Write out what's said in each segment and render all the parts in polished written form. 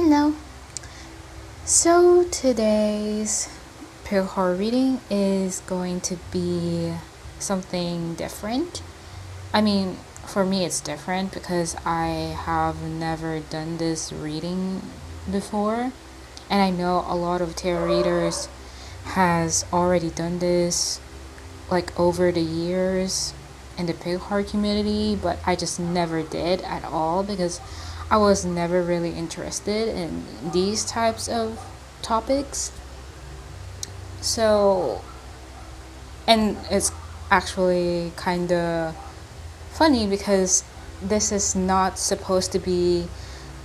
Hello. So today's tarot card reading is going to be something different. I mean, for me it's different because I have never done this reading before, and I know a lot of tarot readers has already done this like over the years in the tarot card community, but I just never did at all because I was never really interested in these types of topics. So, and it's actually kind of funny because this is not supposed to be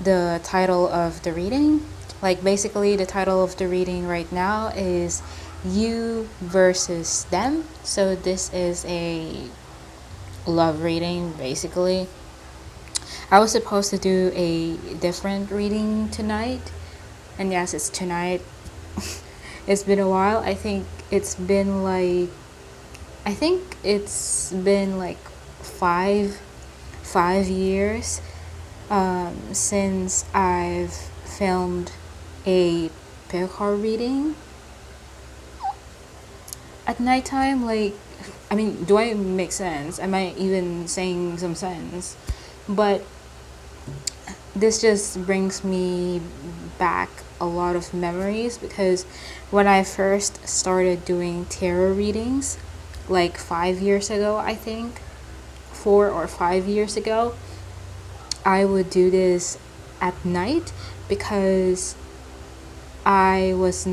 the title of the reading. Like, basically, the title of the reading right now is You versus Them. So, this is a love reading, basically. I was supposed to do a different reading tonight, and yes, it's tonight. It's been a while. I think it's been like five years since I've filmed a tarot card reading at nighttime. Like, I mean, do I make sense? Am I even saying some sense? But this just brings me back a lot of memories because when I first started doing tarot readings, like 5 years ago, I think 4 or 5 years ago, I would do this at night because I was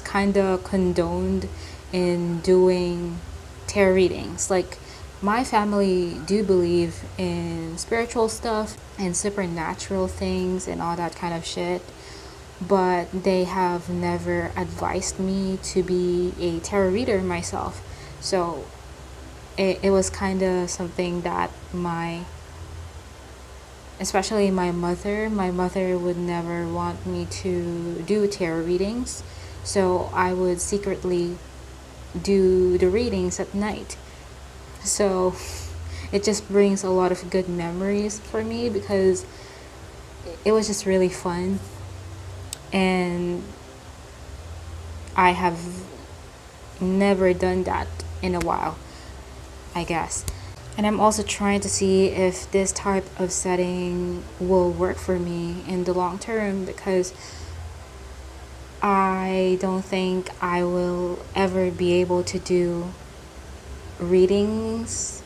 kind of condoned in doing tarot readings. Like, my family do believe in spiritual stuff and supernatural things and all that kind of shit, but they have never advised me to be a tarot reader myself. So it was kind of something that especially my mother would never want me to do tarot readings. So I would secretly do the readings at night. So it just brings a lot of good memories for me because it was just really fun, and I have never done that in a while, I guess. And I'm also trying to see if this type of setting will work for me in the long term because I don't think I will ever be able to do readings,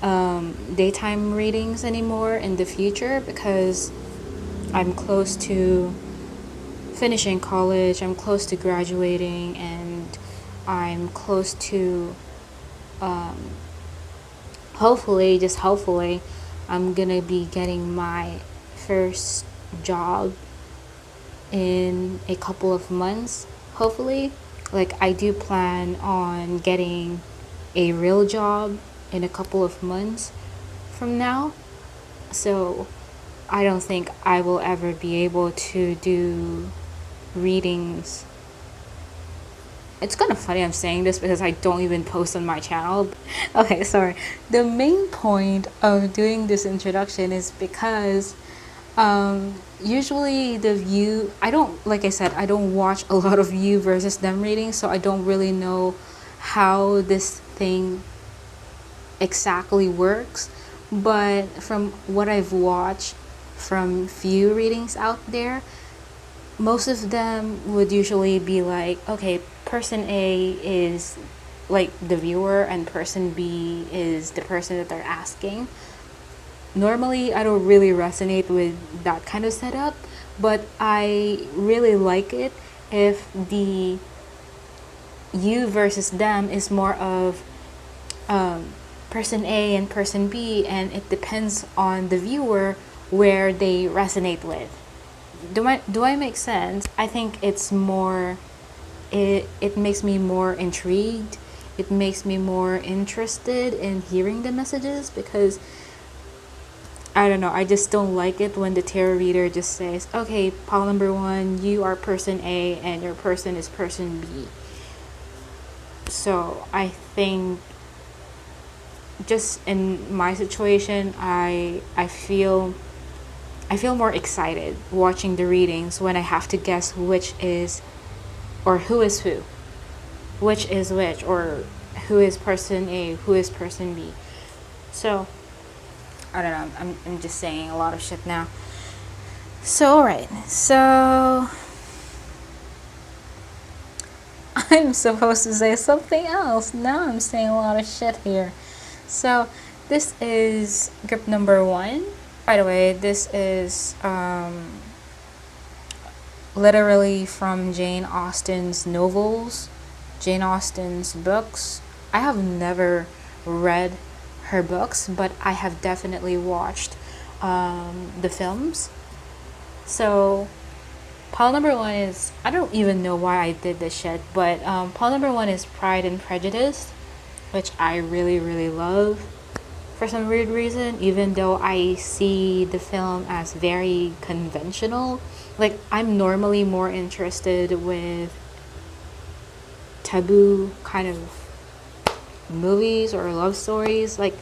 daytime readings anymore in the future because I'm close to finishing college, I'm close to graduating, and I'm close to hopefully I'm gonna be getting my first job in a couple of months, hopefully. Like, I do plan on getting a real job in a couple of months from now. So I don't think I will ever be able to do readings. It's kind of funny I'm saying this because I don't even post on my channel. Okay, sorry. The main point of doing this introduction is because usually I don't watch a lot of You versus Them readings, so I don't really know how this thing exactly works. But from what I've watched from few readings out there, most of them would usually be like, okay, person A is like the viewer and person B is the person that they're asking. Normally, I don't really resonate with that kind of setup, but I really like it if the You versus Them is more of person A and person B, and it depends on the viewer where they resonate with. Do I make sense? I think it's more, it makes me more intrigued. It makes me more interested in hearing the messages because I don't know, I just don't like it when the tarot reader just says, okay, pile number 1, you are person A and your person is person B. So I think just in my situation, I feel I feel more excited watching the readings when I have to guess which is, or who is who, which is which, or who is person A, who is person B. So I don't know, I'm just saying a lot of shit now. So alright, so I'm supposed to say something else. Now I'm saying a lot of shit here. So this is group number 1. By the way, this is literally from Jane Austen's novels, Jane Austen's books. I have never read her books, but I have definitely watched the films. So pile number 1 is, I don't even know why I did this shit, but pile number 1 is Pride and Prejudice, which I really, really love for some weird reason, even though I see the film as very conventional. Like, I'm normally more interested with taboo kind of movies or love stories. Like,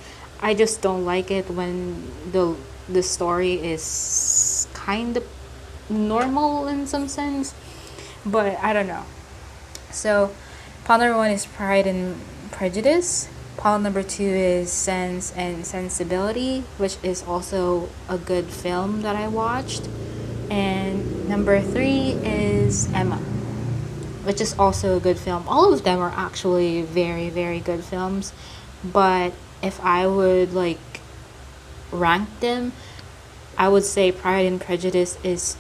I just don't like it when the story is kind of normal in some sense, but I don't know. So pile number 1 is Pride and Prejudice. Pile number 2 is Sense and Sensibility, which is also a good film that I watched. And number 3 is Emma, which is also a good film. All of them are actually very, very good films, but if I would like rank them, I would say Pride and Prejudice is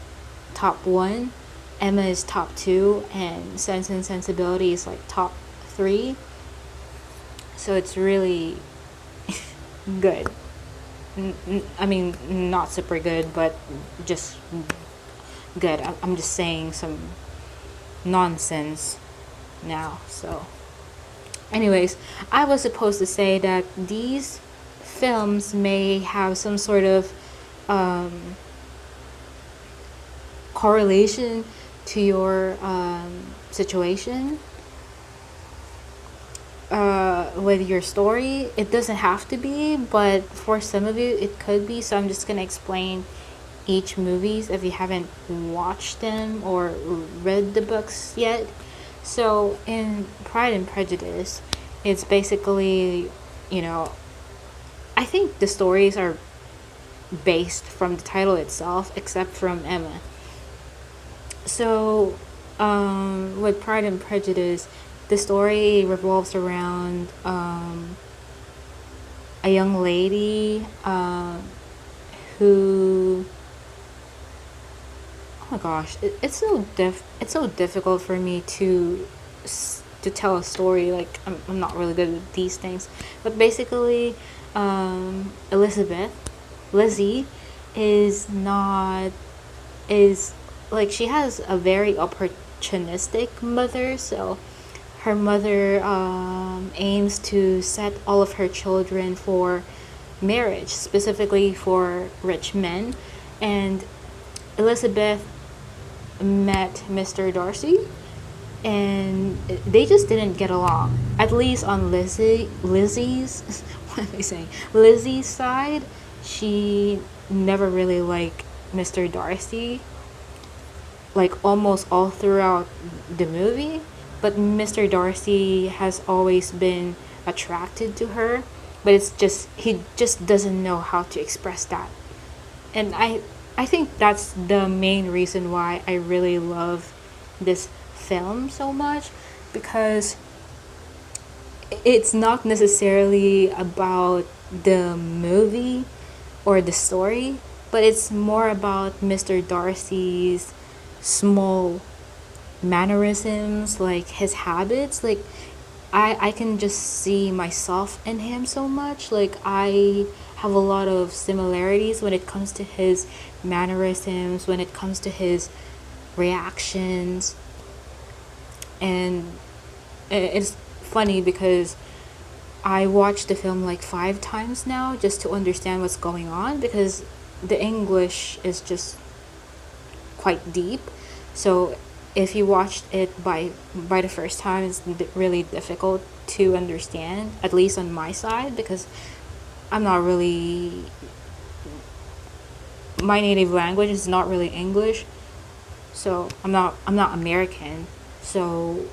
top 1, Emma is top 2, and Sense and Sensibility is like top 3. So it's really good. I mean, not super good, but just good. I'm just saying some nonsense now. So anyways, I was supposed to say that these films may have some sort of correlation to your situation with your story. It doesn't have to be, but for some of you it could be. So I'm just gonna explain each movies if you haven't watched them or read the books yet. So in Pride and Prejudice, it's basically, you know, I think the stories are based from the title itself, except from Emma. So with Pride and Prejudice, the story revolves around a young lady who, oh my gosh, it's so difficult for me to tell a story. Like, I'm not really good at these things, but basically Lizzie is like, she has a very opportunistic mother. So her mother aims to set all of her children for marriage, specifically for rich men. And Elizabeth met Mr. Darcy, and they just didn't get along. At least on Lizzie's what am I saying? Lizzie's side, she never really liked Mr. Darcy, like almost all throughout the movie. But Mr. Darcy has always been attracted to her, but it's just, he just doesn't know how to express that. And I think that's the main reason why I really love this film so much, because it's not necessarily about the movie or the story, but it's more about Mr. Darcy's small mannerisms, like his habits. Like, I can just see myself in him so much. Like, I have a lot of similarities when it comes to his mannerisms, when it comes to his reactions. And it's funny because I watched the film like 5 times now just to understand what's going on, because the English is just quite deep. So if you watched it by the first time, it's really difficult to understand, at least on my side, because I'm not really my native language is not really English, so I'm not American, so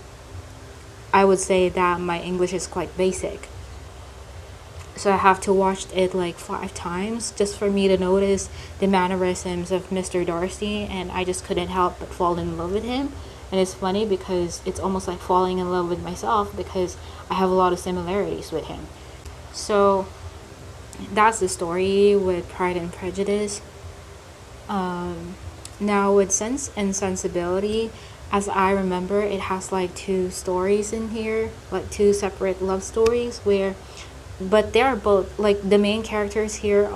I would say that my English is quite basic. So I have to watch it like 5 times just for me to notice the mannerisms of Mr. Darcy, and I just couldn't help but fall in love with him. And it's funny because it's almost like falling in love with myself because I have a lot of similarities with him. So that's the story with Pride and Prejudice. Now with Sense and Sensibility, as I remember, it has like 2 stories in here, like 2 separate love stories where, but they are both like the main characters here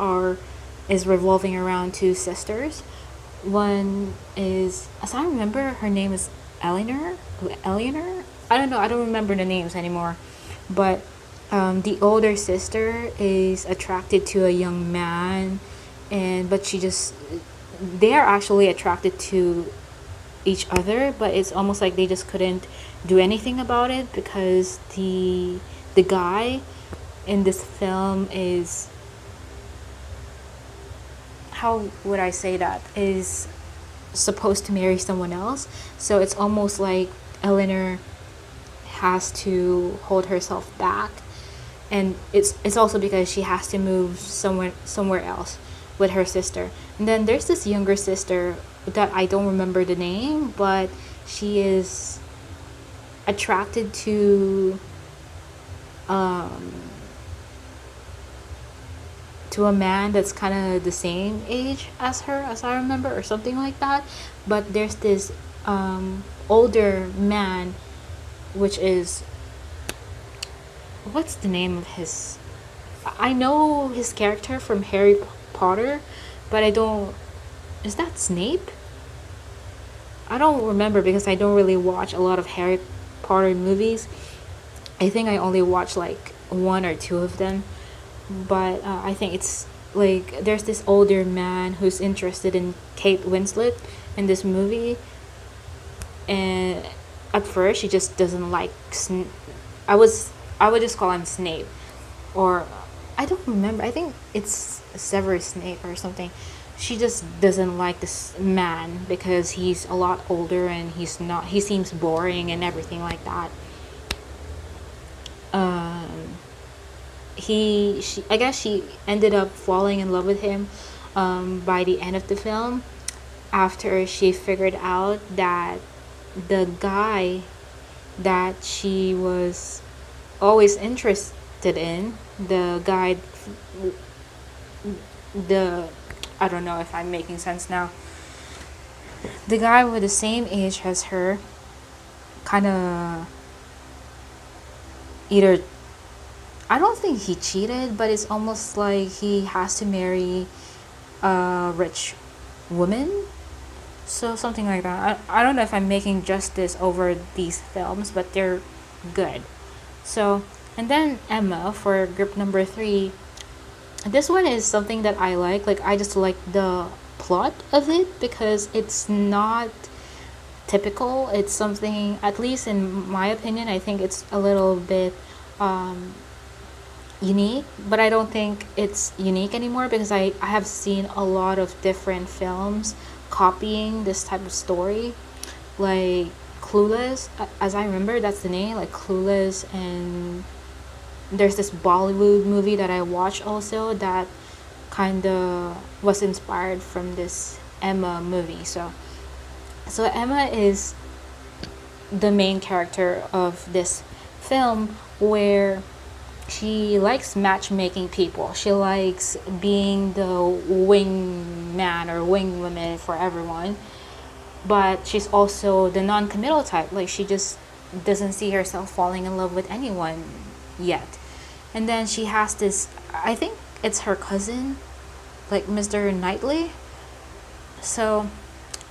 is revolving around 2 sisters. One is, as I remember, her name is Eleanor. I don't know. I don't remember the names anymore, but the older sister is attracted to a young man, but they are actually attracted to each other, but it's almost like they just couldn't do anything about it because the guy in this film is, how would I say that, is supposed to marry someone else. So it's almost like Eleanor has to hold herself back, and it's also because she has to move somewhere else with her sister. And then there's this younger sister that I don't remember the name, but she is attracted to a man that's kind of the same age as her, as I remember, or something like that. But there's this older man, which is, what's the name of his, I know his character from Harry Potter, but I don't, is that Snape? I don't remember because I don't really watch a lot of Harry Potter movies. I think I only watch like 1 or 2 of them. But I think it's like there's this older man who's interested in Kate Winslet in this movie, and at first she just doesn't like I would just call him Snape, or I don't remember, I think it's Severus Snape or something. She just doesn't like this man because he's a lot older and he seems boring and everything like that. I guess she ended up falling in love with him by the end of the film, after she figured out that the guy that she was always interested in, I don't know if I'm making sense now, the guy with the same age as her, kind of either, I don't think he cheated, but it's almost like he has to marry a rich woman. So something like that. I don't know if I'm making justice over these films, but they're good. So, and then Emma for group number 3. This one is something that I like. Like, I just like the plot of it because it's not typical. It's something, at least in my opinion, I think it's a little bit unique, but I don't think it's unique anymore because I have seen a lot of different films copying this type of story, like Clueless, as I remember, that's the name, like Clueless. And there's this Bollywood movie that I watched also that kind of was inspired from this Emma movie. So Emma is the main character of this film, where she likes matchmaking people. She likes being the wing man or wing woman for everyone. But she's also the non-committal type. Like, she just doesn't see herself falling in love with anyone yet. And then she has this, I think it's her cousin, like Mr. Knightley. So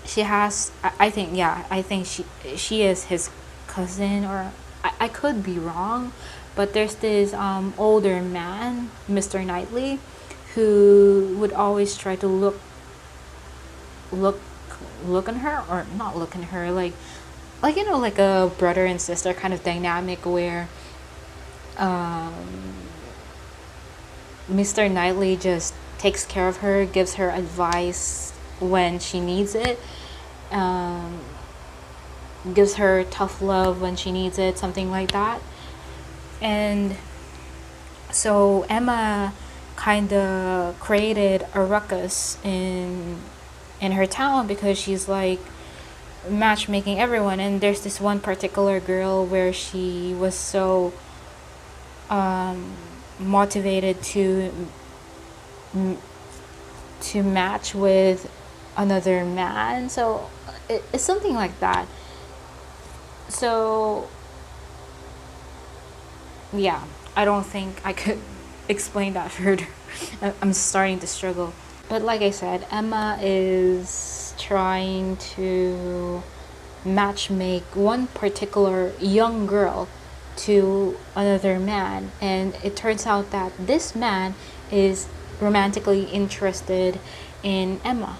she has, I think she is his cousin, or I could be wrong. But there's this older man, Mr. Knightley, who would always try to look on her, or not look on her, like like a brother and sister kind of dynamic, where Mr. Knightley just takes care of her, gives her advice when she needs it, gives her tough love when she needs it, something like that. And so Emma kind of created a ruckus in her town because she's like matchmaking everyone. And there's this one particular girl where she was so motivated to match with another man. So it's something like that. So yeah, I don't think I could explain that further. I'm starting to struggle. But like I said, Emma is trying to matchmake one particular young girl to another man, and it turns out that this man is romantically interested in Emma.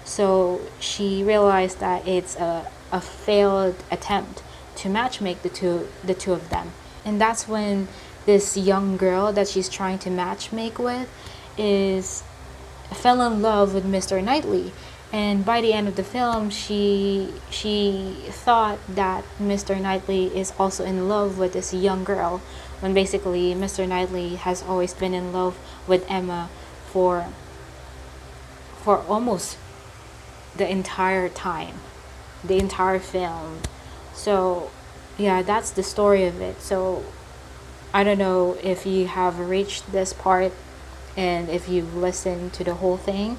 So she realized that it's a failed attempt to matchmake the two of them. And that's when this young girl that she's trying to matchmake with fell in love with Mr. Knightley. And by the end of the film, she thought that Mr. Knightley is also in love with this young girl, when basically Mr. Knightley has always been in love with Emma for almost the entire time, the entire film. So yeah, that's the story of it. So I don't know if you have reached this part and if you've listened to the whole thing,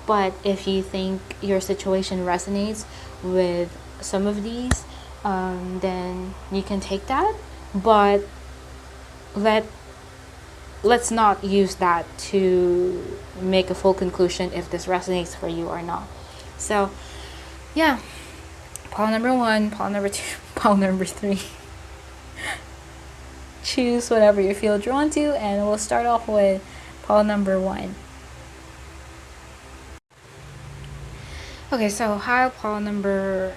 but if you think your situation resonates with some of these, then you can take that. But let's not use that to make a full conclusion if this resonates for you or not. So yeah, pile number 1, pile number 2, pile number 3. Choose whatever you feel drawn to, and we'll start off with pile number 1. Okay, so hi pile number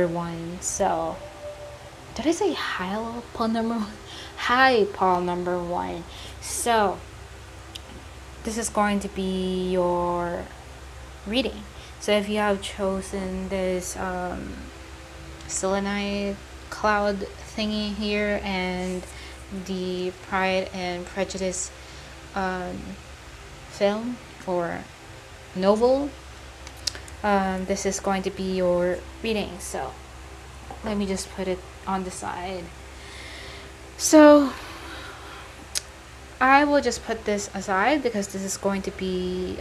1. So did I say hi pile number 1? Hi pile number 1. So this is going to be your reading. So if you have chosen this selenite cloud thingy here and the Pride and Prejudice film or novel, this is going to be your reading. So let me just put it on the side. So I will just put this aside because this is going to be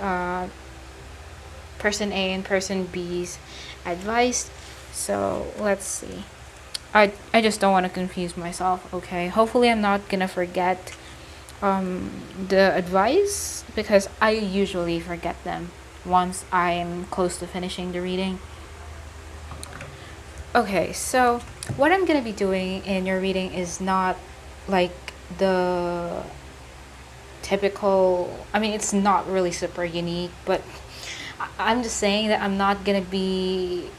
person A and person B's advice. So let's see. I just don't want to confuse myself, okay? Hopefully I'm not gonna forget the advice, because I usually forget them once I'm close to finishing the reading. Okay, so what I'm gonna be doing in your reading is not like the typical, I mean, it's not really super unique, but I'm just saying that I'm not gonna be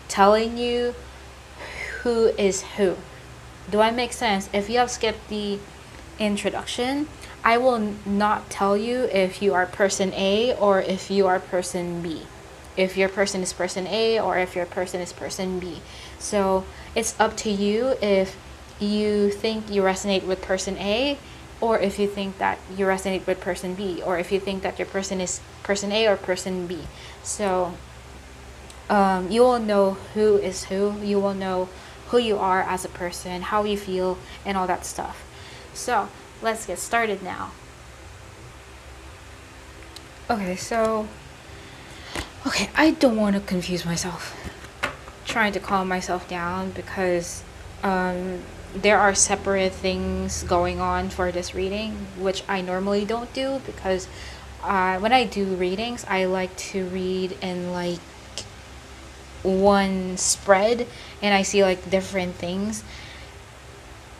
telling you who is who. Do I make sense? If you have skipped the introduction, I will not tell you if you are person A or if you are person B, if your person is person A or if your person is person B. So it's up to you if you think you resonate with person A, or if you think that you resonate with person B, or if you think that your person is person A or person B. So you will know who is who. You will know who you are as a person, how you feel, and all that stuff. So let's get started now. Okay, I don't want to confuse myself. Trying to calm myself down because there are separate things going on for this reading, which I normally don't do, because when I do readings, I like to read in like one spread and I see like different things,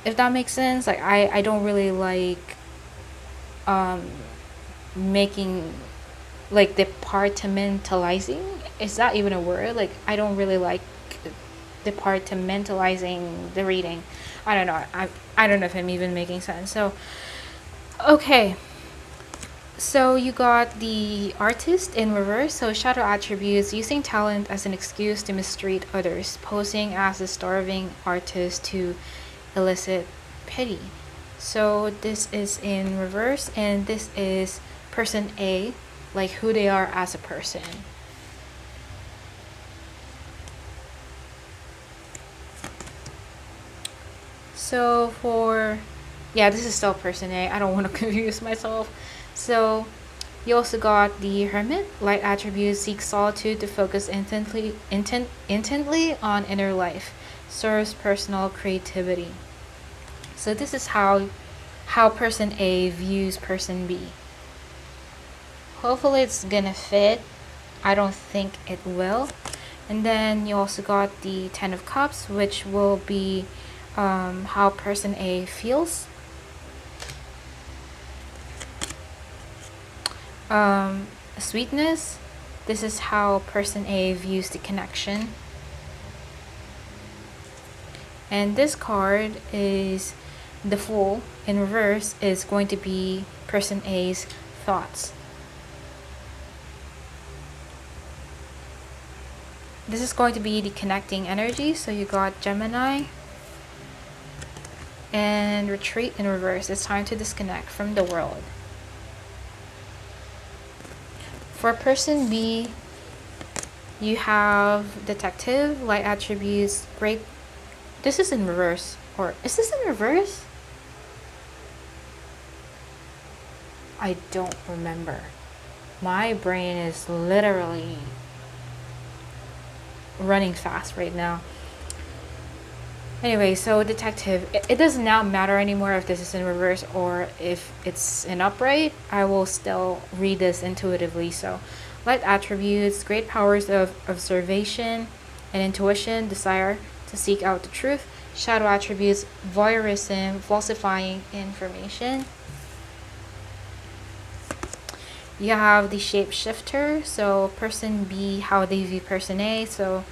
if that makes sense. Like I don't really like making like departmentalizing, is that even a word? Like I don't really like departmentalizing the reading. I don't know. I don't know if I'm even making sense. So okay, So you got the artist in reverse. So shadow attributes: using talent as an excuse to mistreat others, posing as a starving artist to elicit pity. So this is in reverse, and this is person A, like who they are as a person. So for, yeah, this is still person A. I don't want to confuse myself. So you also got the hermit. Light attributes: seek solitude to focus intently on inner life. Serves personal creativity. So this is how person A views person B. Hopefully it's gonna fit. I don't think it will. And then you also got the Ten of Cups, which will be how person A feels. Sweetness. This is how person A views the connection. And this card is the Fool in reverse, is going to be person A's thoughts. This is going to be the connecting energy. So you got Gemini. And retreat in reverse. It's time to disconnect from the world. For person B, you have detective. Light attributes: great. This is in reverse. Or is this in reverse? I don't remember. My brain is literally running fast right now. Anyway, so detective, it does not matter anymore if this is in reverse or if it's in upright. I will still read this intuitively. So light attributes: great powers of observation and intuition, desire to seek out the truth. Shadow attributes: voyeurism, falsifying information. You have the shapeshifter. So person B, how they view person A. So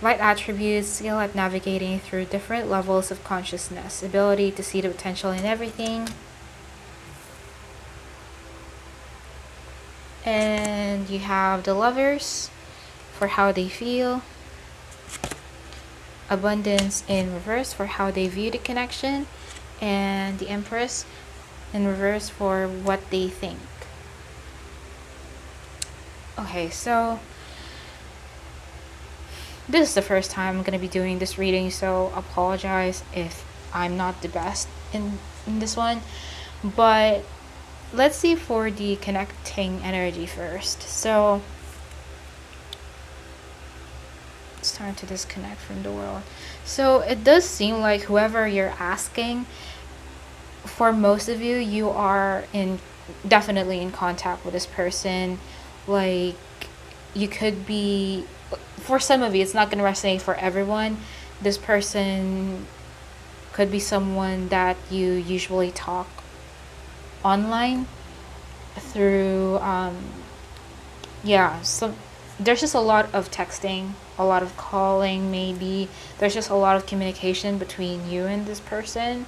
light attributes: skill at navigating through different levels of consciousness, ability to see the potential in everything. And you have the Lovers for how they feel. Abundance in reverse for how they view the connection. And the Empress in reverse for what they think. Okay, so this is the first time I'm going to be doing this reading, so apologize if I'm not the best in this one. But let's see for the connecting energy first. So it's time to disconnect from the world. So it does seem like whoever you're asking, for most of you, you are definitely in contact with this person. Like, you could be, for some of you, it's not going to resonate for everyone. This person could be someone that you usually talk online through, so there's just a lot of texting, a lot of calling, maybe. There's just a lot of communication between you and this person.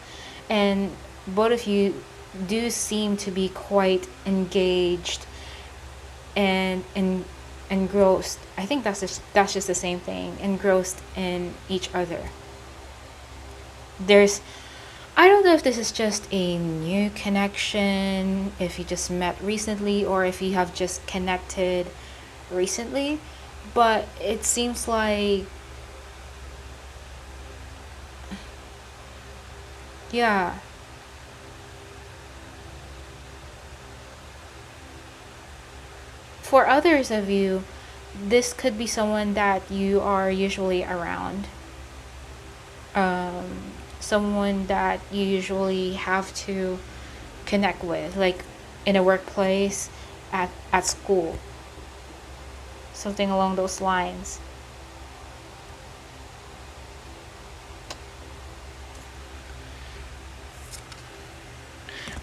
And both of you do seem to be quite engaged and engrossed. I think that's just the same thing. Engrossed in each other. I don't know if this is just a new connection, if you just met recently, or if you have just connected recently, but it seems like, yeah. For others of you, this could be someone that you are usually around. Someone that you usually have to connect with, like in a workplace, at school. Something along those lines.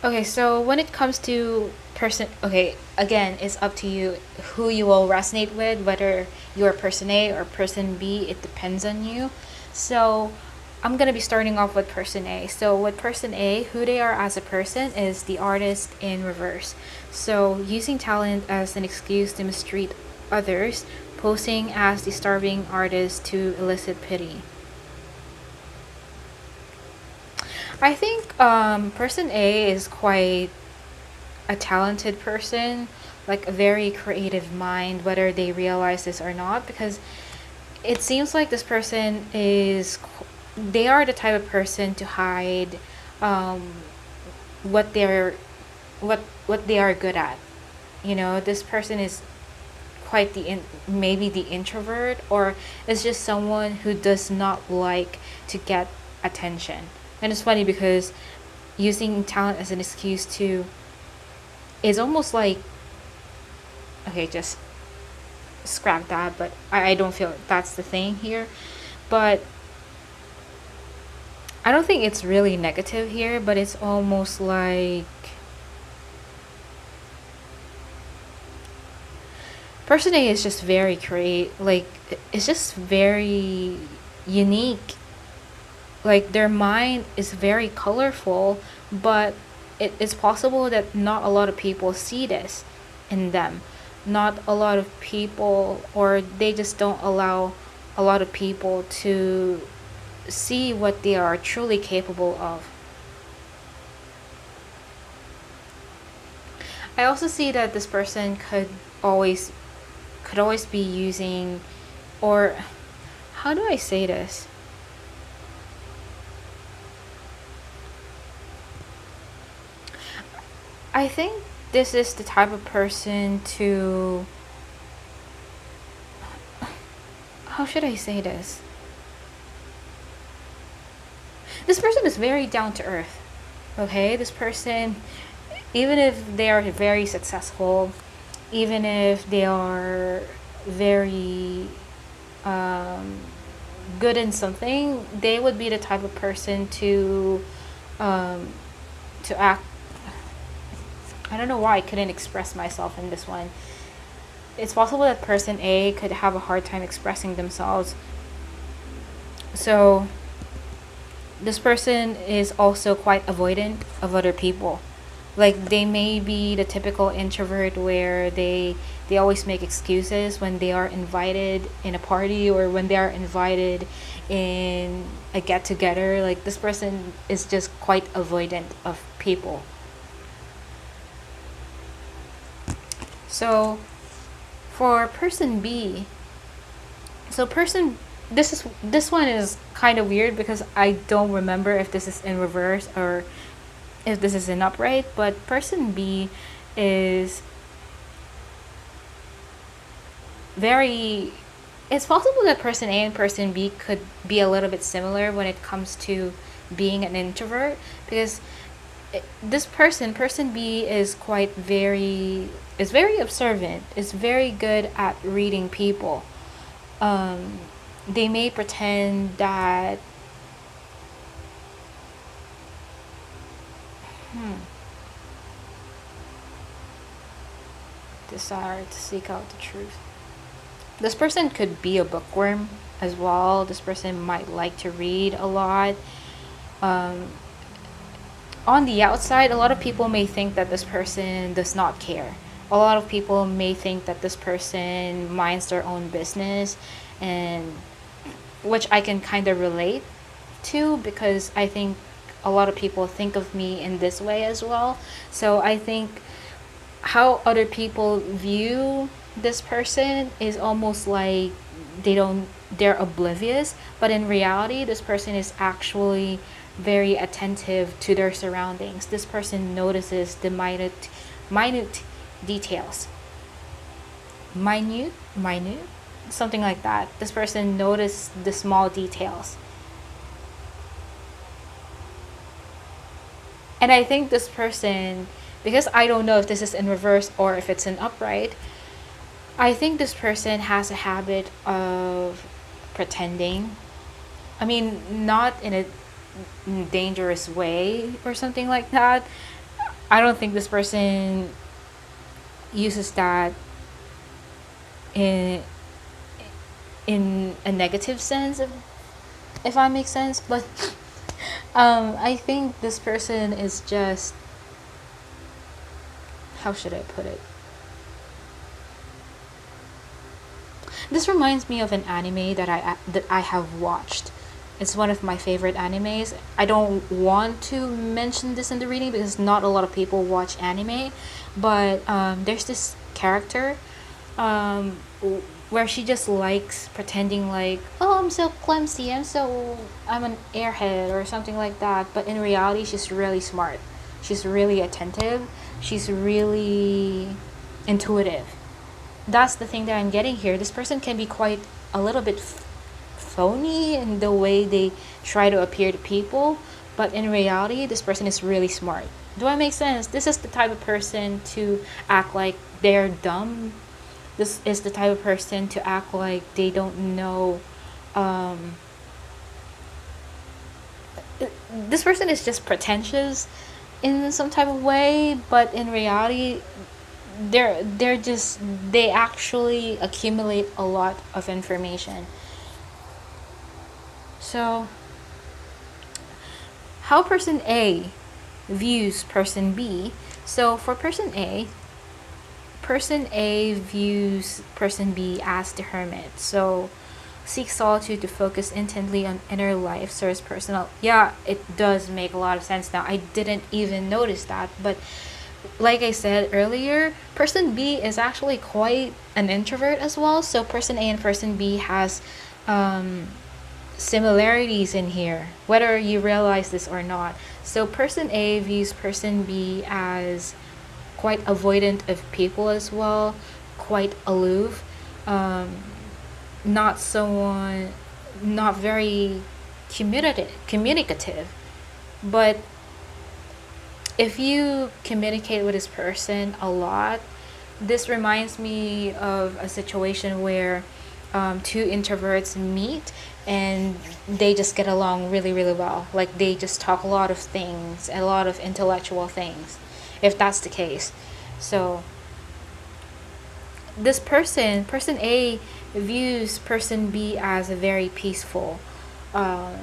Okay, so when it comes to person, okay, again, it's up to you who you will resonate with, whether you're person A or person B, it depends on you. So I'm gonna be starting off with person A. So with person A, who they are as a person is the artist in reverse. So using talent as an excuse to mistreat others, posing as the starving artist to elicit pity. I think person A is quite a talented person, like a very creative mind, whether they realize this or not, because it seems like this person is, they are the type of person to hide um, what they're what they are good at. You know, this person is quite maybe the introvert, or is just someone who does not like to get attention. And it's funny because using talent as an excuse to is almost like, okay, just scrap that, but I don't feel that's the thing here. But I don't think it's really negative here, but it's almost like person A is just very like it's just very unique. Like their mind is very colorful, but it's possible that not a lot of people see this in them. Not a lot of people, or they just don't allow a lot of people to see what they are truly capable of. I also see that this person always could always be using, or how do I say this? I think this is the type of person to, how should I say this? This person is very down to earth. Okay, this person, even if they are very successful, even if they are very good in something, they would be the type of person to act. I don't know why I couldn't express myself in this one. It's possible that person A could have a hard time expressing themselves. So this person is also quite avoidant of other people. Like they may be the typical introvert where they always make excuses when they are invited in a party, or when they are invited in a get together. Like this person is just quite avoidant of people. So for person B, so person this one is kind of weird because I don't remember if this is in reverse or if this is in upright, but person B is very, it's possible that person A and person B could be a little bit similar when it comes to being an introvert, because this person B is is very observant, is very good at reading people. They may pretend that desire to seek out the truth. This person could be a bookworm as well. This person might like to read a lot. On the outside, a lot of people may think that this person does not care. A lot of people may think that this person minds their own business, and which I can kind of relate to, because I think a lot of people think of me in this way as well. So I think how other people view this person is almost like they're oblivious, but in reality this person is actually very attentive to their surroundings. This person notices the minute details. Minute, something like that. This person notices the small details. And I think this person, because I don't know if this is in reverse or if it's in upright, I think this person has a habit of pretending. I mean, not in a dangerous way or something like that. I don't think this person uses that in a negative sense. if that makes sense. But I think this person is just, how should I put it? This reminds me of an anime that I have watched. It's one of my favorite animes. I don't want to mention this in the reading because not a lot of people watch anime, but there's this character um, where she just likes pretending like, oh, I'm so clumsy, I'm an airhead or something like that. But in reality, she's really smart. She's really attentive. She's really intuitive. That's the thing that I'm getting here. This person can be quite a little bit phony in the way they try to appear to people, but in reality, this person is really smart. Do I make sense? This is the type of person to act like they're dumb. This is the type of person to act like they don't know. Um, this person is just pretentious in some type of way, but in reality, they actually accumulate a lot of information. So how person A views person B. So for person A views person B as the hermit. So seeks solitude to focus intently on inner life, serves personal. Yeah, it does make a lot of sense now. I didn't even notice that, but like I said earlier, person B is actually quite an introvert as well. So person A and person B has similarities in here, whether you realize this or not. So person A views person B as quite avoidant of people as well, quite aloof, not someone, not very communicative. But if you communicate with this person a lot, this reminds me of a situation where two introverts meet and they just get along really, really well. Like they just talk a lot of things, a lot of intellectual things, if that's the case. So this person A, views person B as a very peaceful, um,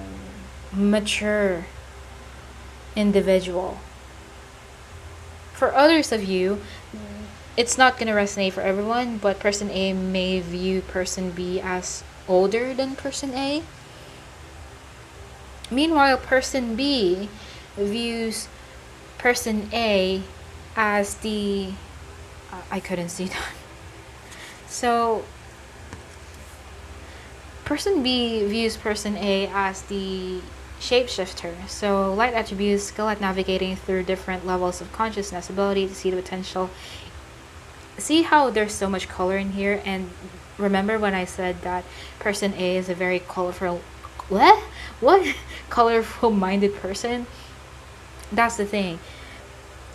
mature individual. For others of you, it's not going to resonate for everyone, but person A may view person B as older than person A. Meanwhile, person B views person A as the I couldn't see that. So person B views person A as the shapeshifter. So light attributes, skill at navigating through different levels of consciousness, ability to see the potential. See how there's so much color in here? And remember when I said that person A is a very colorful, what colorful minded person? That's the thing.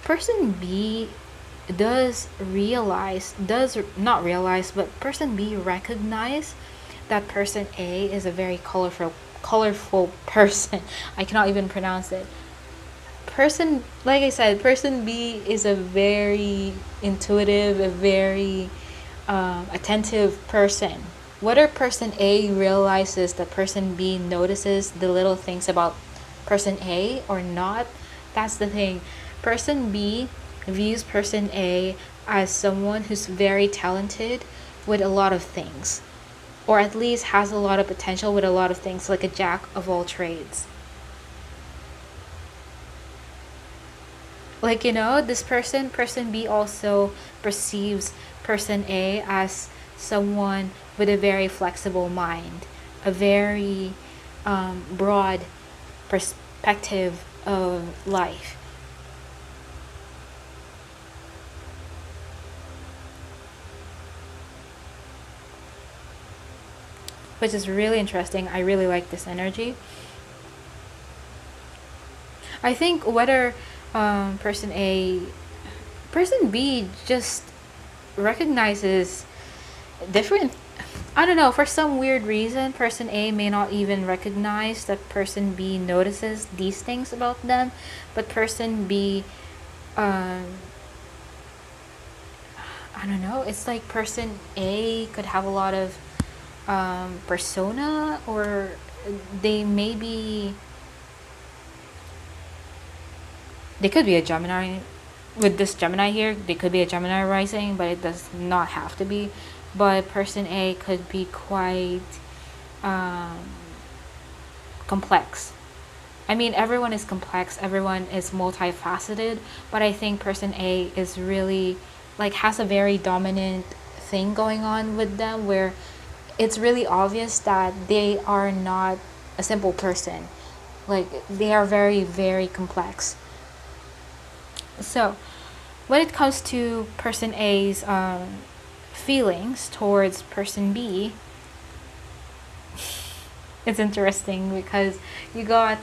Person B does not realize, but person B recognize that person A is a very colorful person. I cannot even pronounce it. Person, like I said, person B is a very intuitive, a very attentive person. Whether person A realizes that person B notices the little things about person A or not, that's the thing. Person B views person A as someone who's very talented with a lot of things, or at least has a lot of potential with a lot of things, like a jack of all trades. Like, this person B also perceives person A as someone with a very flexible mind, a very broad perspective of life. Which is really interesting. I really like this energy. I think whether person B just recognizes different, I don't know, for some weird reason, person A may not even recognize that person B notices these things about them, but person B, I don't know, it's like person A could have a lot of persona or they may be, they could be a Gemini. With this Gemini here, they could be a Gemini rising, but it does not have to be. But person A could be quite um, complex. I mean, everyone is complex, everyone is multifaceted, but I think person A is really, like, has a very dominant thing going on with them where it's really obvious that they are not a simple person. Like, they are very, very complex. So, when it comes to person A's feelings towards person B, it's interesting because you got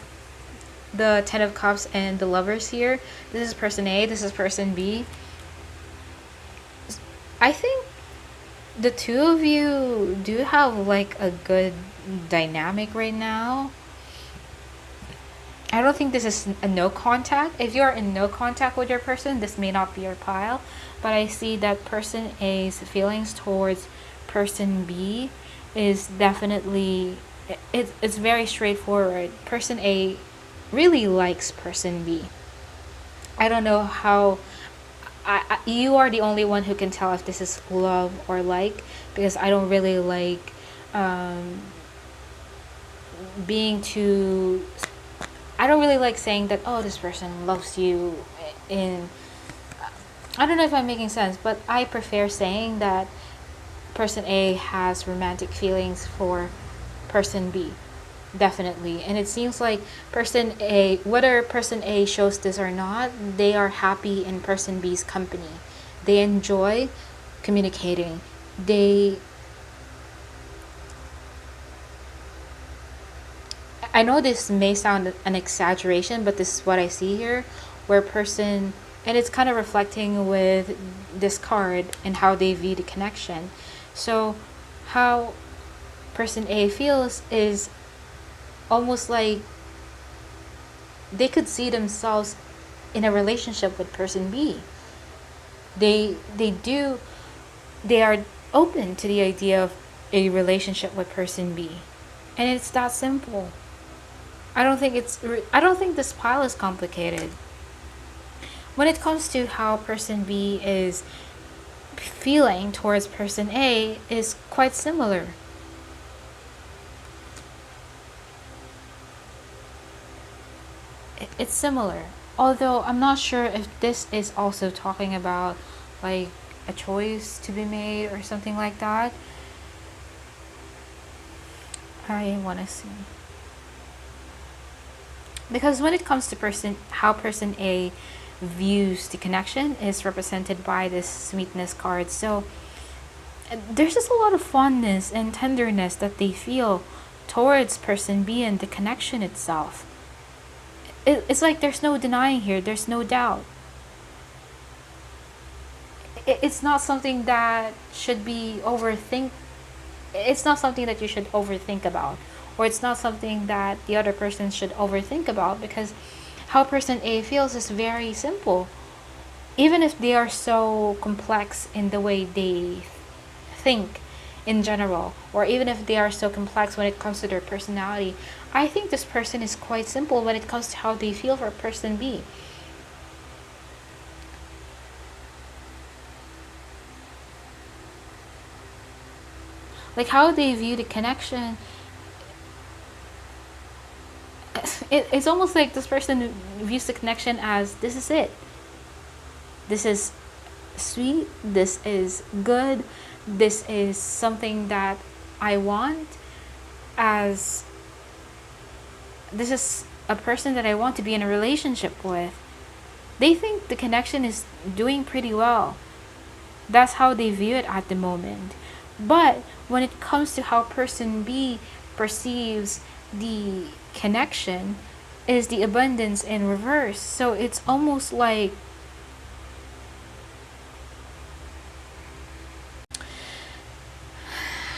the Ten of Cups and the Lovers here. This is person A, this is person B. I think the two of you do have like a good dynamic right now. I don't think this is a no contact. If you're in no contact with your person, this may not be your pile. But I see that person A's feelings towards person B is definitely, it's very straightforward. Person A really likes person B. I don't know how, you are the only one who can tell if this is love or like, because I don't really like being too, I don't really like saying that, oh, this person loves you in, I don't know if I'm making sense, but I prefer saying that person A has romantic feelings for person B. Definitely. And it seems like person A, whether person A shows this or not, they are happy in person B's company. They enjoy communicating. I know this may sound an exaggeration, but this is what I see here, where person, and it's kind of reflecting with this card and how they view the connection. So how person A feels is almost like they could see themselves in a relationship with person B. They are open to the idea of a relationship with person B. And it's that simple. I don't think this pile is complicated. When it comes to how person B is feeling towards person A is quite similar. It's similar. Although I'm not sure if this is also talking about like a choice to be made or something like that. I want to see. Because when it comes to how person A views the connection is represented by this sweetness card. So there's just a lot of fondness and tenderness that they feel towards person B and the connection itself. It's like there's no denying here, there's no doubt. It's not something that should be it's not something that you should overthink about, or it's not something that the other person should overthink about, because how person A feels is very simple. Even if they are so complex in the way they think in general, or even if they are so complex when it comes to their personality, I think this person is quite simple when it comes to how they feel for person B. Like how they view the connection, it's almost like this person views the connection as, this is it. This is sweet, this is good, this is something that I want, as this is a person that I want to be in a relationship with. They think the connection is doing pretty well. That's how they view it at the moment. But when it comes to how person B perceives the connection, is the abundance in reverse. So it's almost like,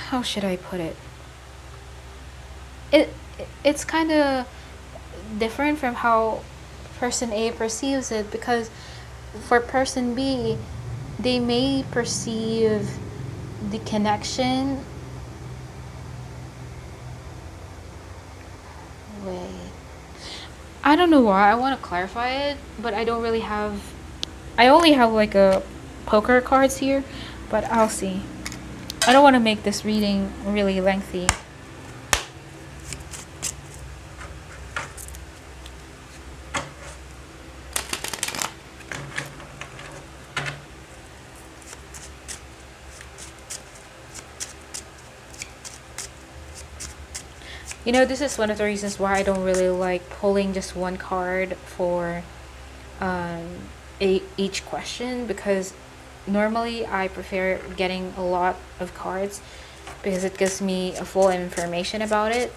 how should I put it? It's kind of different from how person A perceives it, because for person B, they may perceive the connection I don't know why I want to clarify it, but I don't really have. I only have like a poker cards here, but I'll see. I don't want to make this reading really lengthy. You know, this is one of the reasons why I don't really like pulling just one card for each question, because normally I prefer getting a lot of cards because it gives me a full information about it.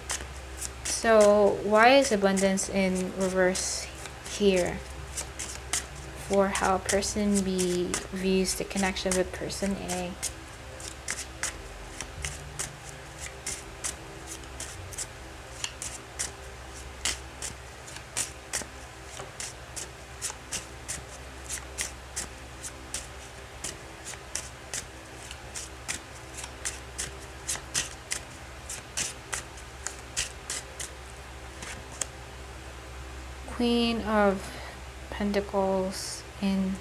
So why is abundance in reverse here? For how person B views the connection with person A. Queen of Pentacles in...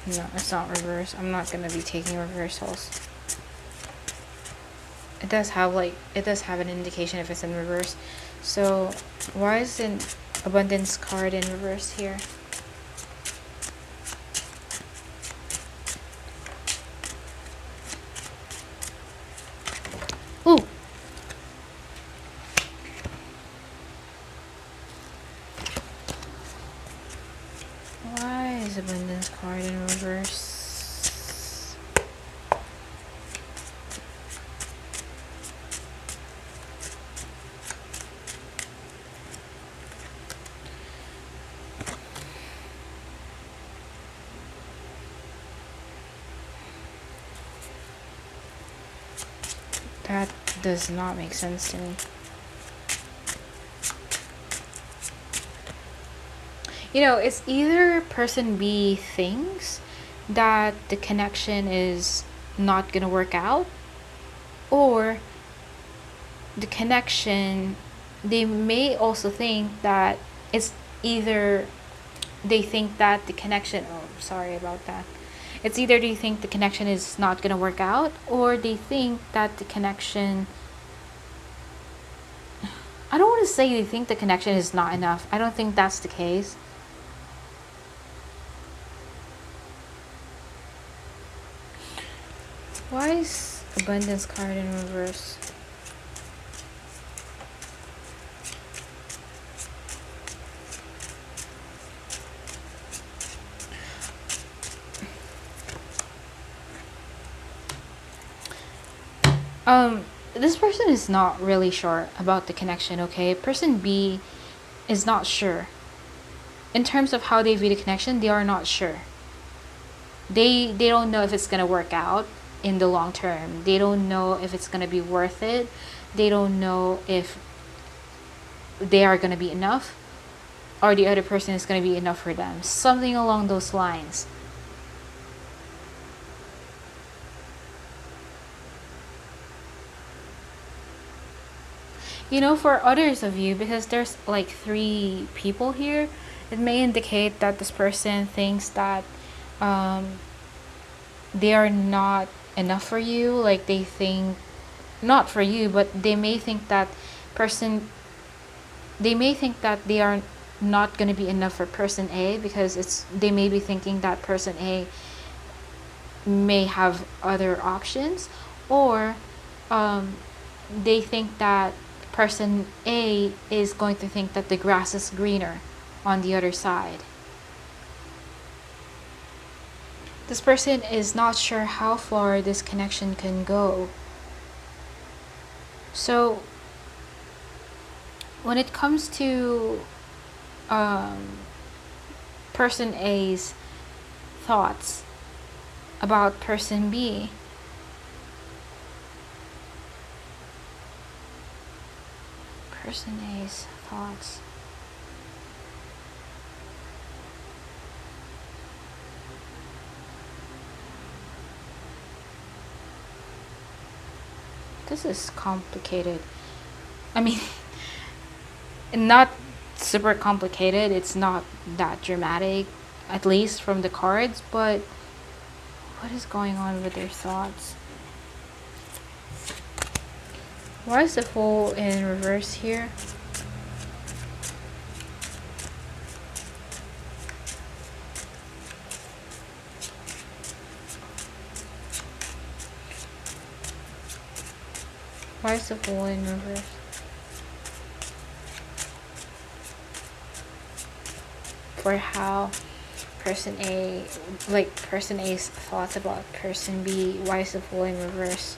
No, it's not reverse. I'm not going to be taking reversals. It does have an indication if it's in reverse. So why is an abundance card in reverse here? Ooh. Why is abundance card in reverse? That does not make sense to me. You know, it's either person B thinks that the connection is not gonna work out, or the connection, they may also think that it's either they think that the connection, oh, sorry about that. It's either they think the connection is not gonna work out, or they think that the connection, I don't want to say they think the connection is not enough. I don't think that's the case. Why is abundance card in reverse? This person is not really sure about the connection, okay? Person B is not sure. In terms of how they view the connection, they are not sure. They don't know if it's gonna work out in the long term. They don't know if it's gonna be worth it. They don't know if they are gonna be enough, or the other person is gonna be enough for them. Something along those lines. You know, for others of you, because there's like 3 people here, it may indicate that this person thinks that they are not enough for you. Like they think, not for you, but they may think that they are not going to be enough for person A, because they may be thinking that person A may have other options, or they think that person A is going to think that the grass is greener on the other side. This person is not sure how far this connection can go. So when it comes to person A's thoughts about person B, person A's thoughts. This is complicated. I mean, not super complicated. It's not that dramatic, at least from the cards, but what is going on with their thoughts? Why is the Fool in reverse here? Why is the Fool in reverse? For how person A, like person A's thoughts about person B. Why is the Fool in reverse?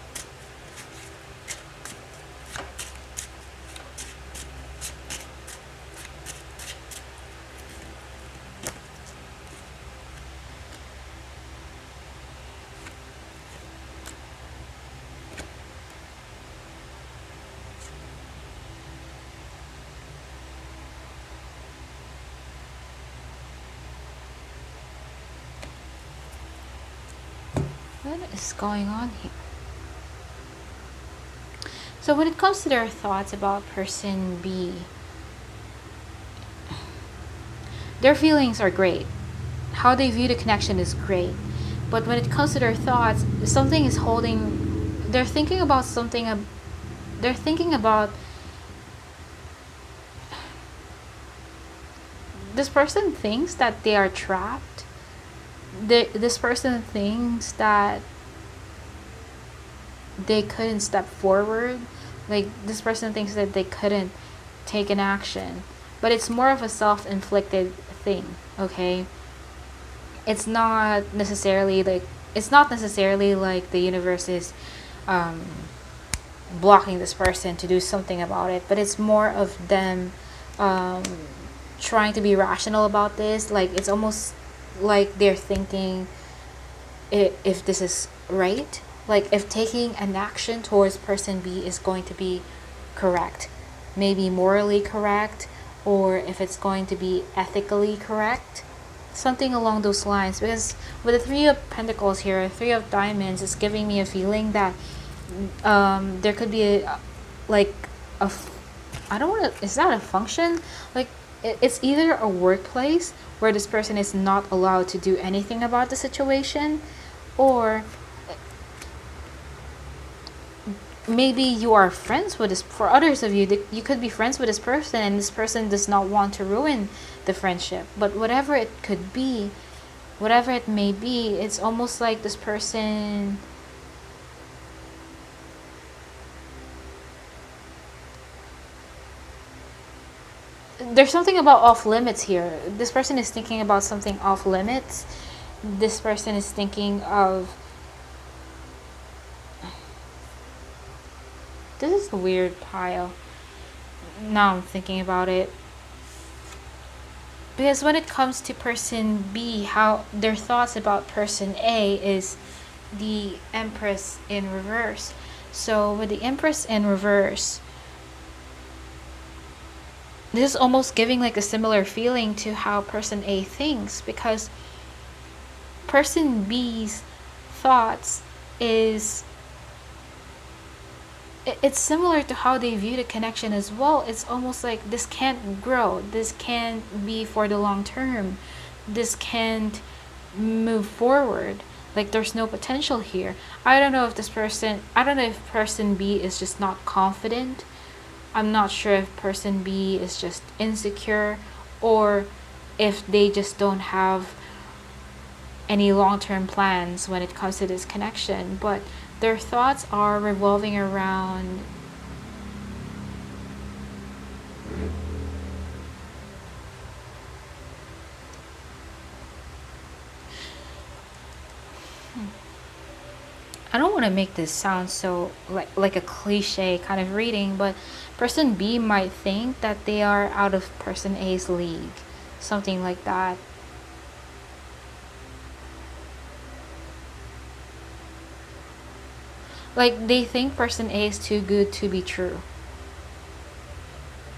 What is going on here? So when it comes to their thoughts about person B, their feelings are great. How they view the connection is great. But when it comes to their thoughts, something is holding, they're thinking about something, they're thinking about, this person thinks that they are trapped. This person thinks that they couldn't step forward. Like, this person thinks that they couldn't take an action. But it's more of a self-inflicted thing, okay? It's not necessarily like the universe is blocking this person to do something about it, but it's more of them trying to be rational about this. Like, it's almost like they're thinking if this is right, like if taking an action towards person B is going to be correct, maybe morally correct, or if it's going to be ethically correct, something along those lines. Because with the Three of Pentacles here, Three of Diamonds is giving me a feeling that there could be I don't want to, is that a function? Like, it's either a workplace where this person is not allowed to do anything about the situation, or maybe you are friends with this. For others of you, you could be friends with this person and this person does not want to ruin the friendship. But whatever it could be, whatever it may be, it's almost like this person there's something about off limits here. This person is thinking about something off limits. This person is thinking of, this is a weird pile. Now I'm thinking about it. Because when it comes to person B, how their thoughts about person A is the Empress in reverse. So with the Empress in reverse, this is almost giving like a similar feeling to how person A thinks, because person B's thoughts is, it's similar to how they view the connection as well. It's almost like this can't grow, this can't be for the long term, this can't move forward, like there's no potential here. I don't know if person B is just not confident. I'm not sure if person B is just insecure, or if they just don't have any long-term plans when it comes to this connection. But their thoughts are revolving around I don't want to make this sound so like a cliche kind of reading, but person B might think that they are out of person A's league, something like that. Like, they think person A is too good to be true.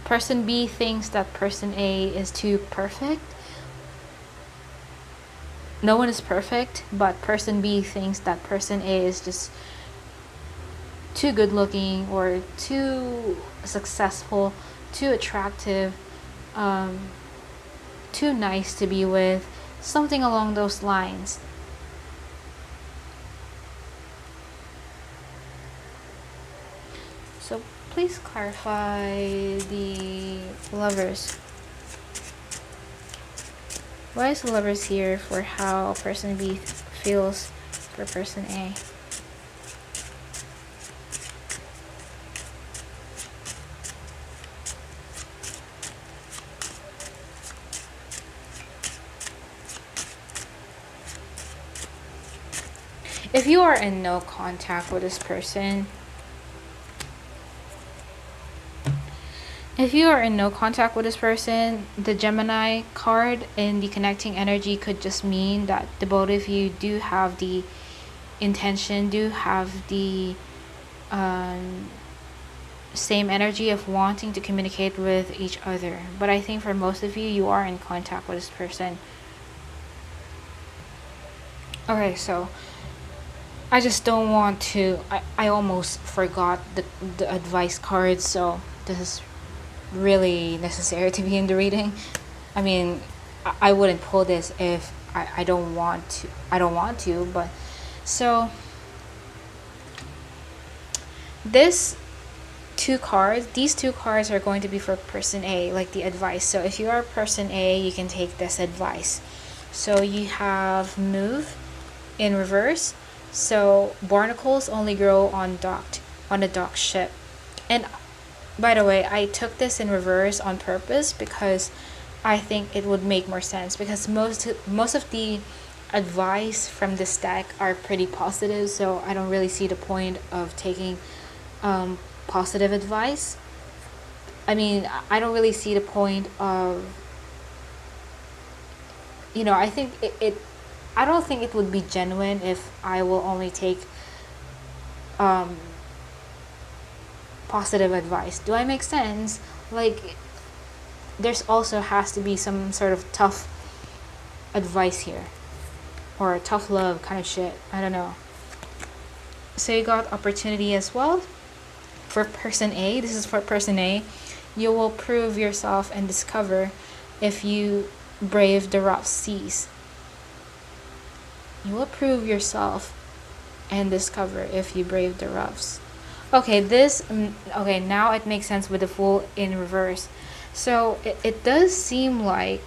Person B thinks that person A is too perfect. No one is perfect, but person B thinks that person A is just too good looking, or too successful, too attractive, too nice to be with, something along those lines. So please clarify the lovers. Why is the lovers here for how person B feels for person A? If you are in no contact with this person, the Gemini card in the connecting energy could just mean that the both of you do have the intention, do have the same energy of wanting to communicate with each other. But I think for most of you, you are in contact with this person. Okay, so I just don't want to, I almost forgot the advice card, so this is really necessary to be in the reading. I mean, I wouldn't pull this if I don't want to, but so these two cards are going to be for person A, like the advice. So if you are person A, you can take this advice. So you have move in reverse. So barnacles only grow on a docked ship. And by the way, I took this in reverse on purpose because I think it would make more sense, because most of the advice from this deck are pretty positive, so I don't really see the point of taking positive advice. I mean, I don't really see the point of, I think I don't think it would be genuine if I will only take positive advice. Do I make sense? Like, there's also has to be some sort of tough advice here, or tough love kind of shit. I don't know. So you got opportunity as well for person A. This is for person A. You will prove yourself and discover if you brave the rough seas. You will prove yourself and discover if you brave the roughs. Okay, now it makes sense with the Fool in reverse. So it does seem like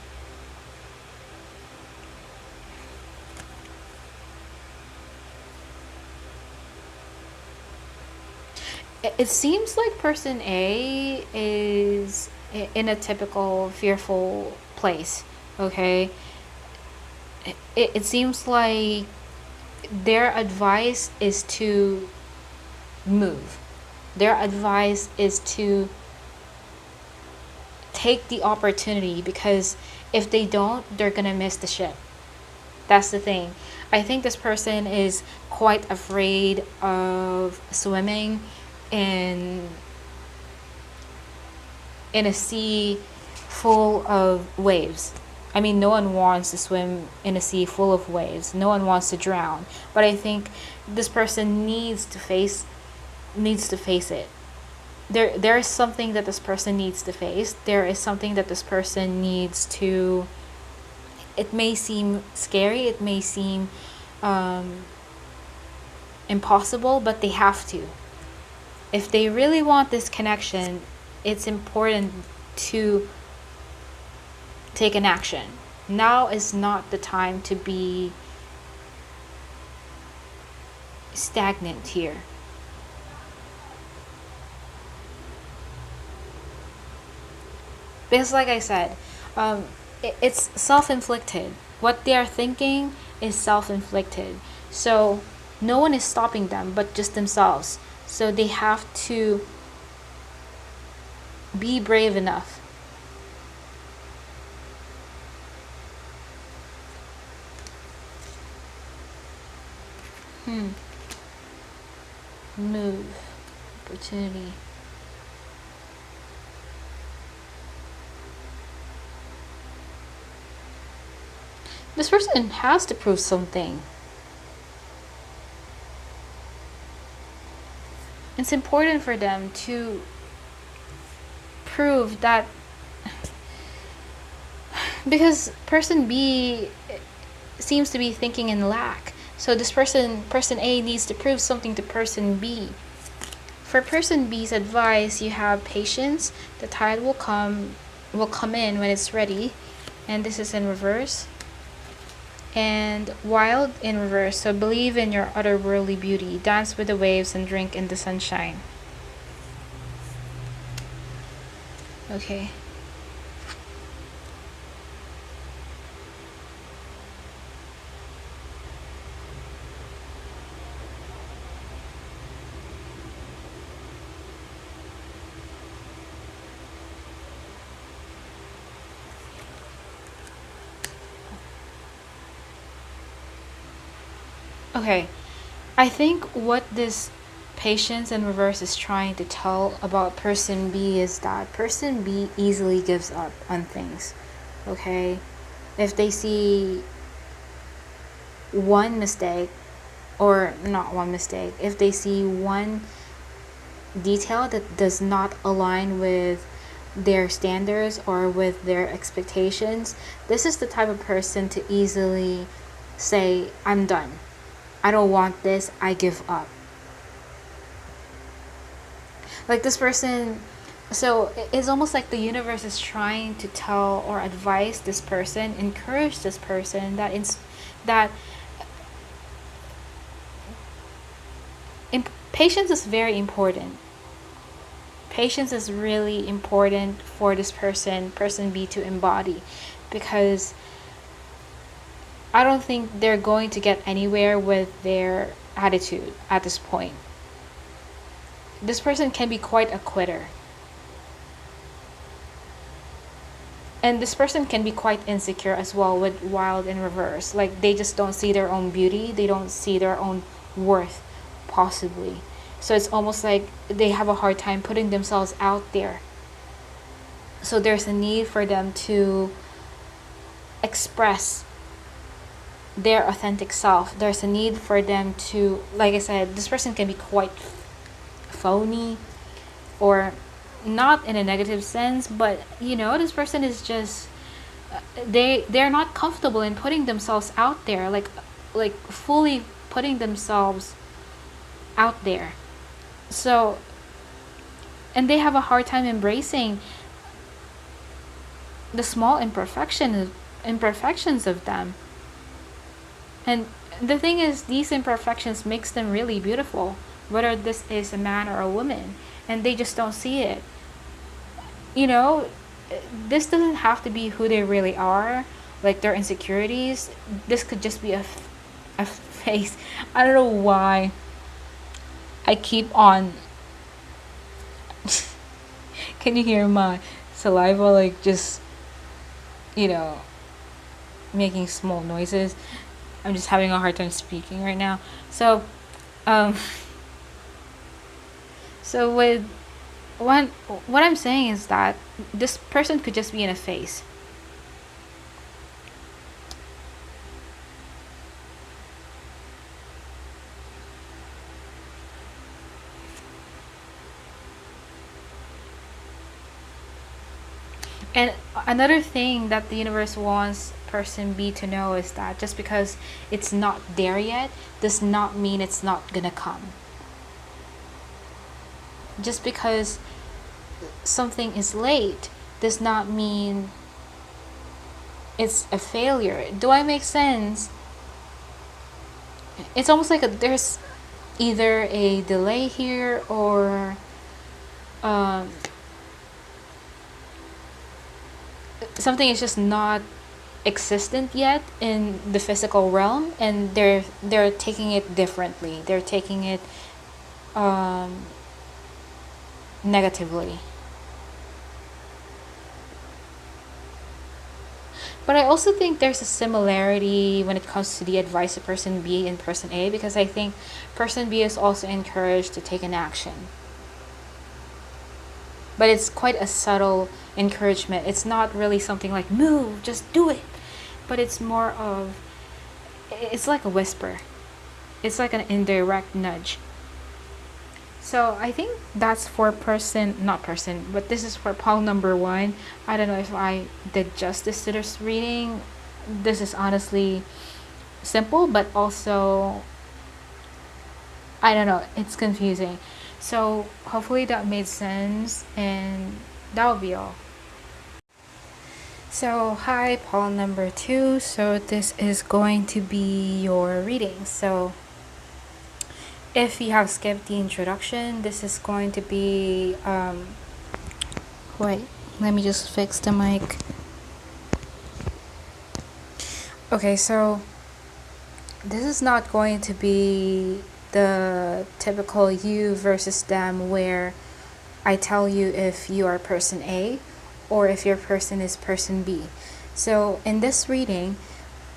it seems like person A is in a typical fearful place, okay? It seems like their advice is to move. Their advice is to take the opportunity, because if they don't, they're gonna miss the ship. That's the thing. I think this person is quite afraid of swimming in a sea full of waves. I mean, no one wants to swim in a sea full of waves. No one wants to drown. But I think this person needs to face it. There is something that this person needs to face. There is something that this person needs to. It may seem scary. It may seem impossible, but they have to. If they really want this connection, it's important to take an action. Now is not the time to be stagnant here. Because like I said, it's self-inflicted. What they are thinking is self-inflicted. So no one is stopping them but just themselves. So they have to be brave enough. Move. Opportunity. This person has to prove something. It's important for them to prove that Because person B seems to be thinking in lack. So this person A needs to prove something to person B. For person B's advice, you have patience. The tide will come in when it's ready, and this is in reverse. And wild in reverse. So believe in your otherworldly beauty. Dance with the waves and drink in the sunshine. Okay. Okay, I think what this patience in reverse is trying to tell about person B is that person B easily gives up on things. Okay, if they see one mistake, or not one mistake, if they see one detail that does not align with their standards or with their expectations, this is the type of person to easily say, I'm done. I don't want this, I give up. Like this person, so it's almost like the universe is trying to tell or advise this person, encourage this person that patience is very important. Patience is really important for this person B, to embody, because I don't think they're going to get anywhere with their attitude at this point. This person can be quite a quitter. And this person can be quite insecure as well with wild in reverse. Like they just don't see their own beauty. They don't see their own worth, possibly. So it's almost like they have a hard time putting themselves out there. So there's a need for them to express their authentic self. There's a need for them to, like I said, this person can be quite phony, or not in a negative sense, but this person is just they're not comfortable in putting themselves out there, like fully putting themselves out there. So, and they have a hard time embracing the small imperfections of them. And the thing is, these imperfections makes them really beautiful, whether this is a man or a woman, and they just don't see it. This doesn't have to be who they really are, like their insecurities. This could just be a face. I don't know why I keep on can you hear my saliva like just making small noises? I'm just having a hard time speaking right now. So so with what I'm saying is that this person could just be in a phase. And another thing that the universe wants person B to know is that just because it's not there yet does not mean it's not gonna come. Just because something is late does not mean it's a failure. Do I make sense? It's almost like there's either a delay here, or something is just not existent yet in the physical realm, and they're taking it differently. They're taking it negatively. But I also think there's a similarity when it comes to the advice of person B and person A, because I think person B is also encouraged to take an action. But it's quite a subtle encouragement. It's not really something like, move, just do it. But it's more of, it's like a whisper. It's like an indirect nudge. So I think that's for not person, but this is for pile number 1. I don't know if I did justice to this reading. This is honestly simple, but also, I don't know, it's confusing. So hopefully that made sense, and that will be all. So hi, pile number 2. So this is going to be your reading. So if you have skipped the introduction, this is going to be wait, let me just fix the mic. Okay, so this is not going to be the typical you versus them, where I tell you if you are person A or if your person is person B. So in this reading,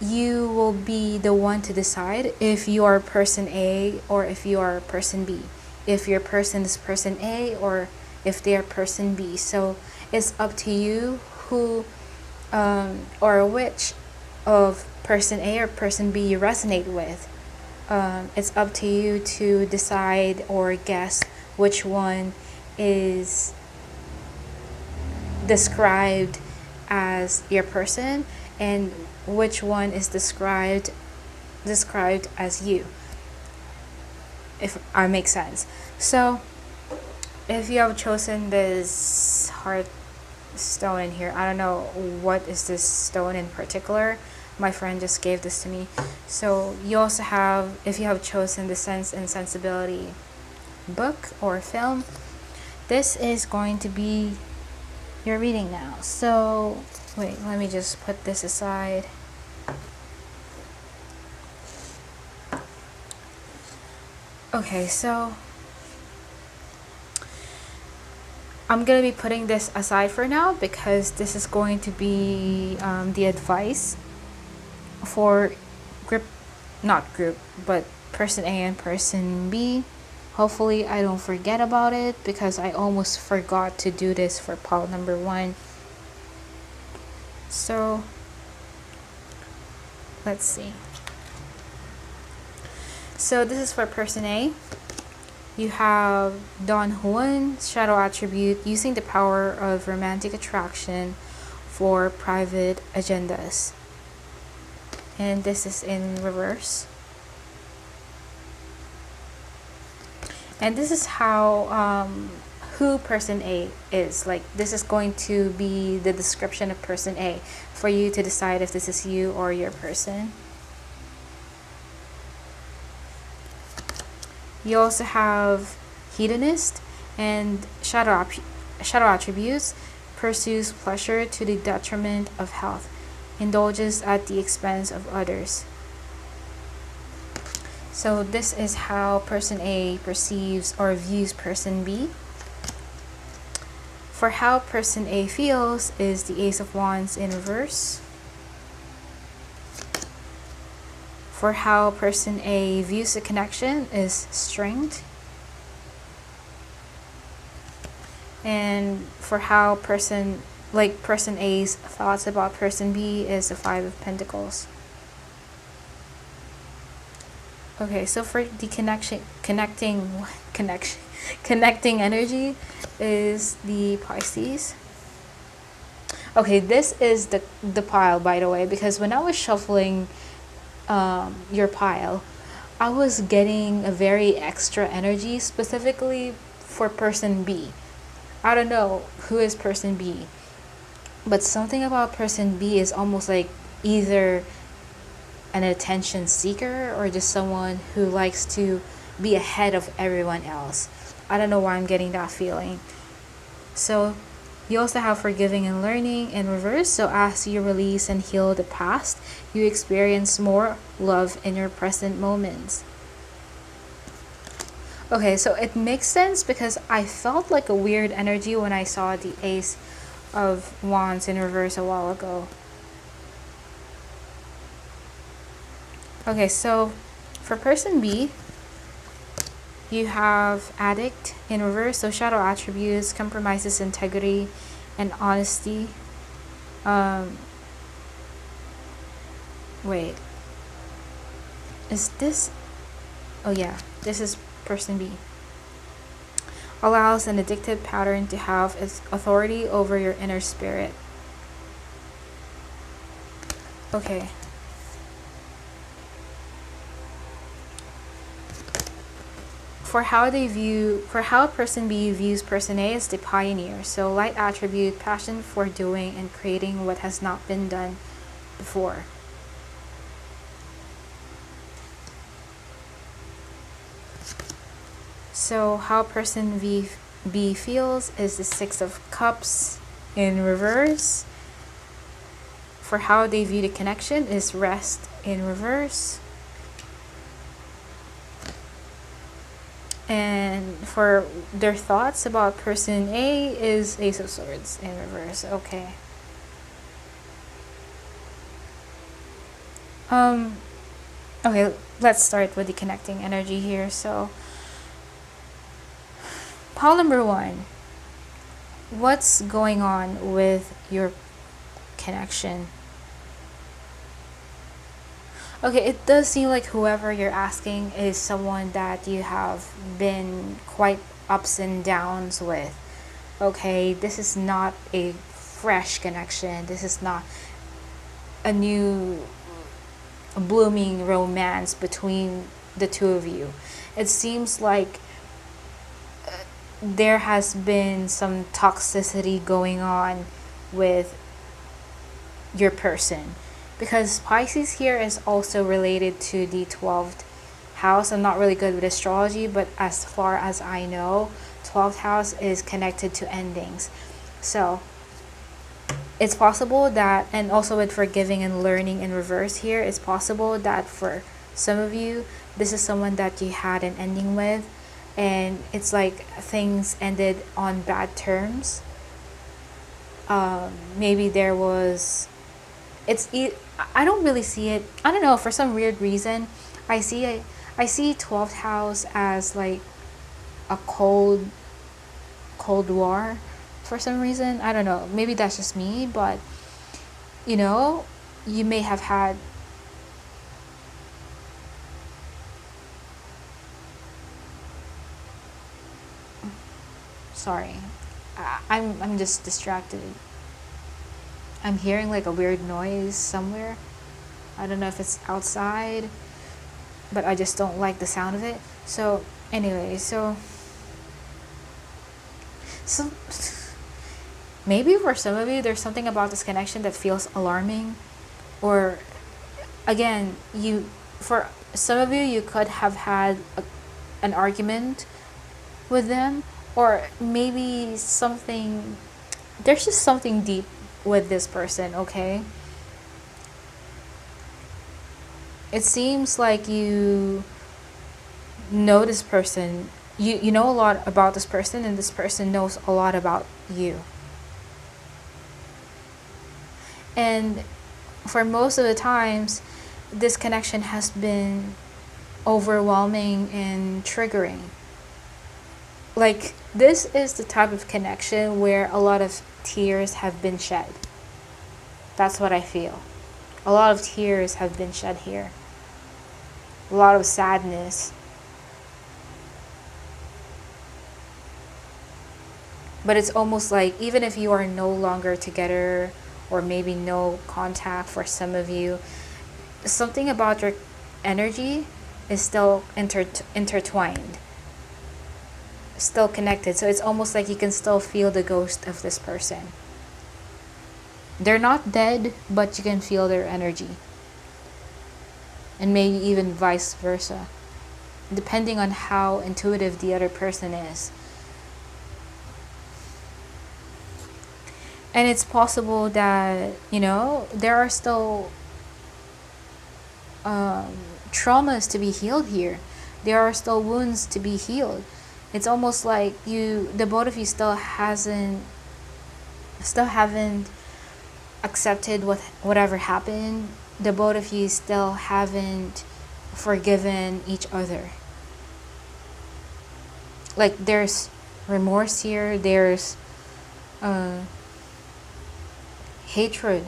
you will be the one to decide if you are person A or if you are person B, if your person is person A or if they are person B. So it's up to you who or which of person A or person B you resonate with. It's up to you to decide or guess which one is described as your person and which one is described as you, if I make sense. So if you have chosen this heart stone in here, I don't know what is this stone in particular, my friend just gave this to me. So you also have, if you have chosen the Sense and Sensibility book or film, this is going to be your reading now. So wait, let me just put this aside. Okay, so I'm gonna be putting this aside for now because this is going to be the advice for not group, but person A and person B. Hopefully I don't forget about it because I almost forgot to do this for pile number 1. So let's see. So this is for person A. You have Don Juan, shadow attribute, using the power of romantic attraction for private agendas. And this is in reverse. And this is how who person A is. Like, this is going to be the description of person A for you to decide if this is you or your person. You also have hedonist and shadow attributes, pursues pleasure to the detriment of health, indulges at the expense of others. So this is how person A perceives or views person B. For how person A feels is the Ace of Wands in reverse. For how person A views a connection is Strength. And for how person A's thoughts about person B is the Five of Pentacles. Okay, so for the connecting energy is the Pisces. Okay, this is the pile, by the way, because when I was shuffling your pile, I was getting a very extra energy specifically for person B. I don't know who is person B, but something about person B is almost like either an attention seeker or just someone who likes to be ahead of everyone else. I don't know why I'm getting that feeling. So you also have forgiving and learning in reverse. So as you release and heal the past, you experience more love in your present moments. Okay, so it makes sense because I felt like a weird energy when I saw the Ace of Wands in reverse a while ago. Okay, so for person B, you have addict in reverse. So shadow attributes, compromises integrity and honesty. Wait, is this? Oh yeah, this is person B. allows an addictive pattern to have its authority over your inner spirit. Okay. For how person B views person A as the pioneer. So light attribute, passion for doing and creating what has not been done before. So how person B feels is the Six of Cups in reverse. For how they view the connection is rest in reverse. And for their thoughts about person A is Ace of Swords in reverse. Okay. Okay, let's start with the connecting energy here. So, pile number 1. What's going on with your connection? Okay, it does seem like whoever you're asking is someone that you have been quite ups and downs with. Okay, this is not a fresh connection. This is not a new blooming romance between the two of you. It seems like there has been some toxicity going on with your person. Because Pisces here is also related to the 12th house. I'm not really good with astrology, but as far as I know, 12th house is connected to endings. So it's possible that, and also with forgiving and learning in reverse here, it's possible that for some of you, this is someone that you had an ending with, and it's like things ended on bad terms. Maybe there was, I don't really see it. I don't know, for some weird reason, I see 12th house as like a cold war for some reason. I don't know. Maybe that's just me, but you know, you may have had sorry. I'm just distracted. I'm hearing like a weird noise somewhere. I don't know if it's outside, but I just don't like the sound of it. So anyway, so maybe for some of you there's something about this connection that feels alarming, or again, for some of you could have had an argument with them, or maybe there's just something deep with this person. Okay, it seems like you know this person, you know a lot about this person, and this person knows a lot about you. And for most of the times, this connection has been overwhelming and triggering. Like, this is the type of connection where a lot of tears have been shed. That's what I feel. A lot of tears have been shed here. A lot of sadness. But it's almost like even if you are no longer together, or maybe no contact for some of you, something about your energy is still intertwined, still connected. So it's almost like you can still feel the ghost of this person. They're not dead, but you can feel their energy. And maybe even vice versa, depending on how intuitive the other person is. And it's possible that, there are still traumas to be healed here. There are still wounds to be healed. It's almost like the both of you still haven't accepted whatever happened. The both of you still haven't forgiven each other. Like, there's remorse here. There's hatred.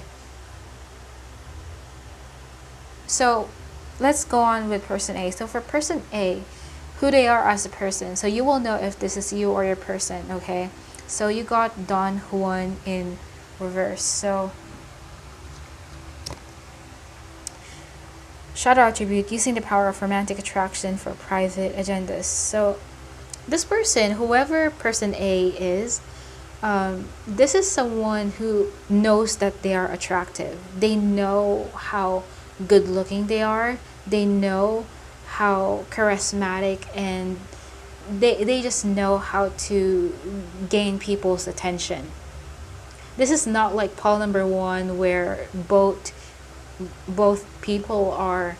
So let's go on with person A. So for person A, who they are as a person. So you will know if this is you or your person, okay? So you got Don Juan in reverse. So shadow attribute, using the power of romantic attraction for private agendas. So this person, whoever person A is, this is someone who knows that they are attractive. They know how good looking they are. They know how charismatic, and they just know how to gain people's attention. This is not like Paul number 1 where both people are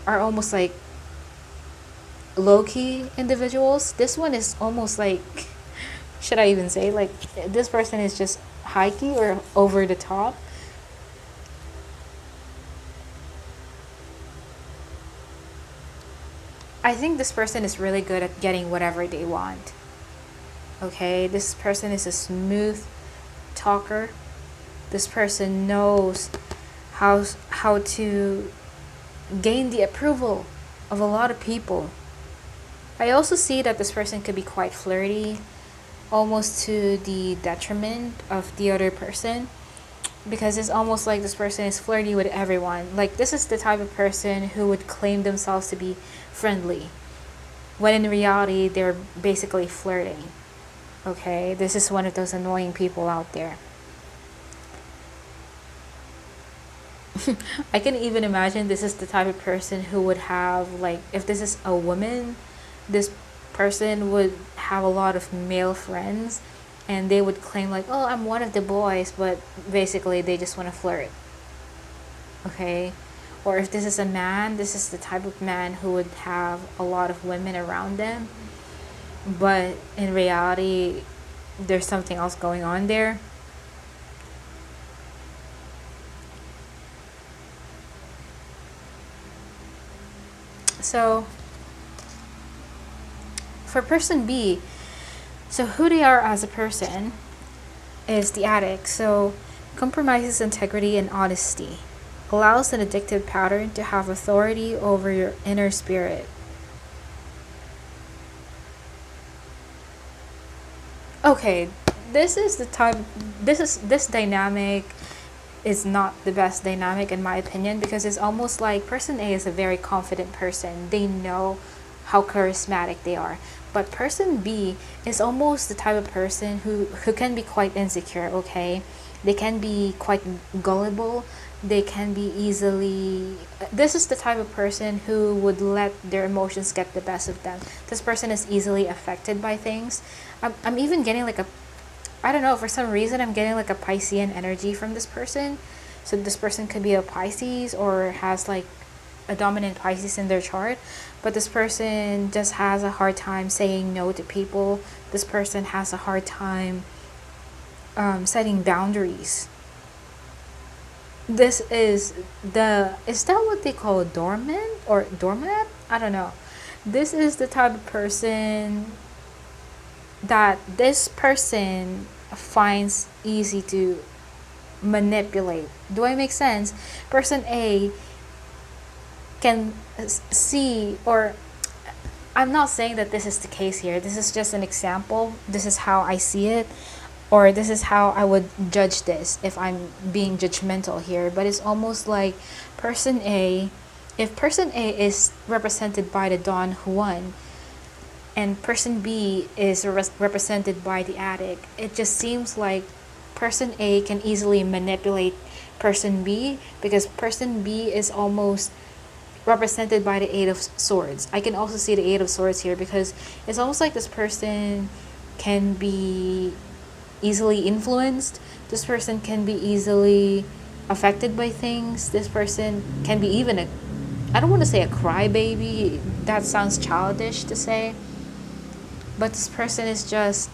almost like low-key individuals. This one is almost like, should I even say, like this person is just high-key or over the top. I think this person is really good at getting whatever they want. Okay, this person is a smooth talker. This person knows how to gain the approval of a lot of people. I also see that this person could be quite flirty, almost to the detriment of the other person, because it's almost like this person is flirty with everyone. Like this is the type of person who would claim themselves to be friendly, when in reality they're basically flirting. Okay, this is one of those annoying people out there. I can even imagine this is the type of person who would have, like, if this is a woman, this person would have a lot of male friends, and they would claim like, oh, I'm one of the boys, but basically they just want to flirt. Okay, or if this is a man, this is the type of man who would have a lot of women around them, but in reality there's something else going on there. So for person B, so who they are as a person is the addict. So compromises integrity and honesty, allows an addictive pattern to have authority over your inner spirit. Okay, this dynamic is not the best dynamic in my opinion, because it's almost like person A is a very confident person. They know how charismatic they are. But person B is almost the type of person who can be quite insecure, okay? They can be quite gullible. They can be easily... This is the type of person who would let their emotions get the best of them. This person is easily affected by things. I'm even getting like a... I don't know, for some reason I'm getting like a Piscean energy from this person. So this person could be a Pisces or has like a dominant Pisces in their chart. But this person just has a hard time saying no to people. This person has a hard time setting boundaries. This is that what they call dormant or doormat? I don't know. This is the type of person that this person finds easy to manipulate. Do I make sense? Person A can see, or I'm not saying that this is the case here. This is just an example. This is how I see it, or this is how I would judge this if I'm being judgmental here. But it's almost like person A, if person A is represented by the Don Juan and person B is represented by the addict, it just seems like person A can easily manipulate person B, because person B is almost represented by the Eight of Swords. I can also see the Eight of Swords here, because it's almost like this person can be easily influenced. This person can be easily affected by things. This person can be even a, I don't want to say a crybaby, that sounds childish to say, but this person is just,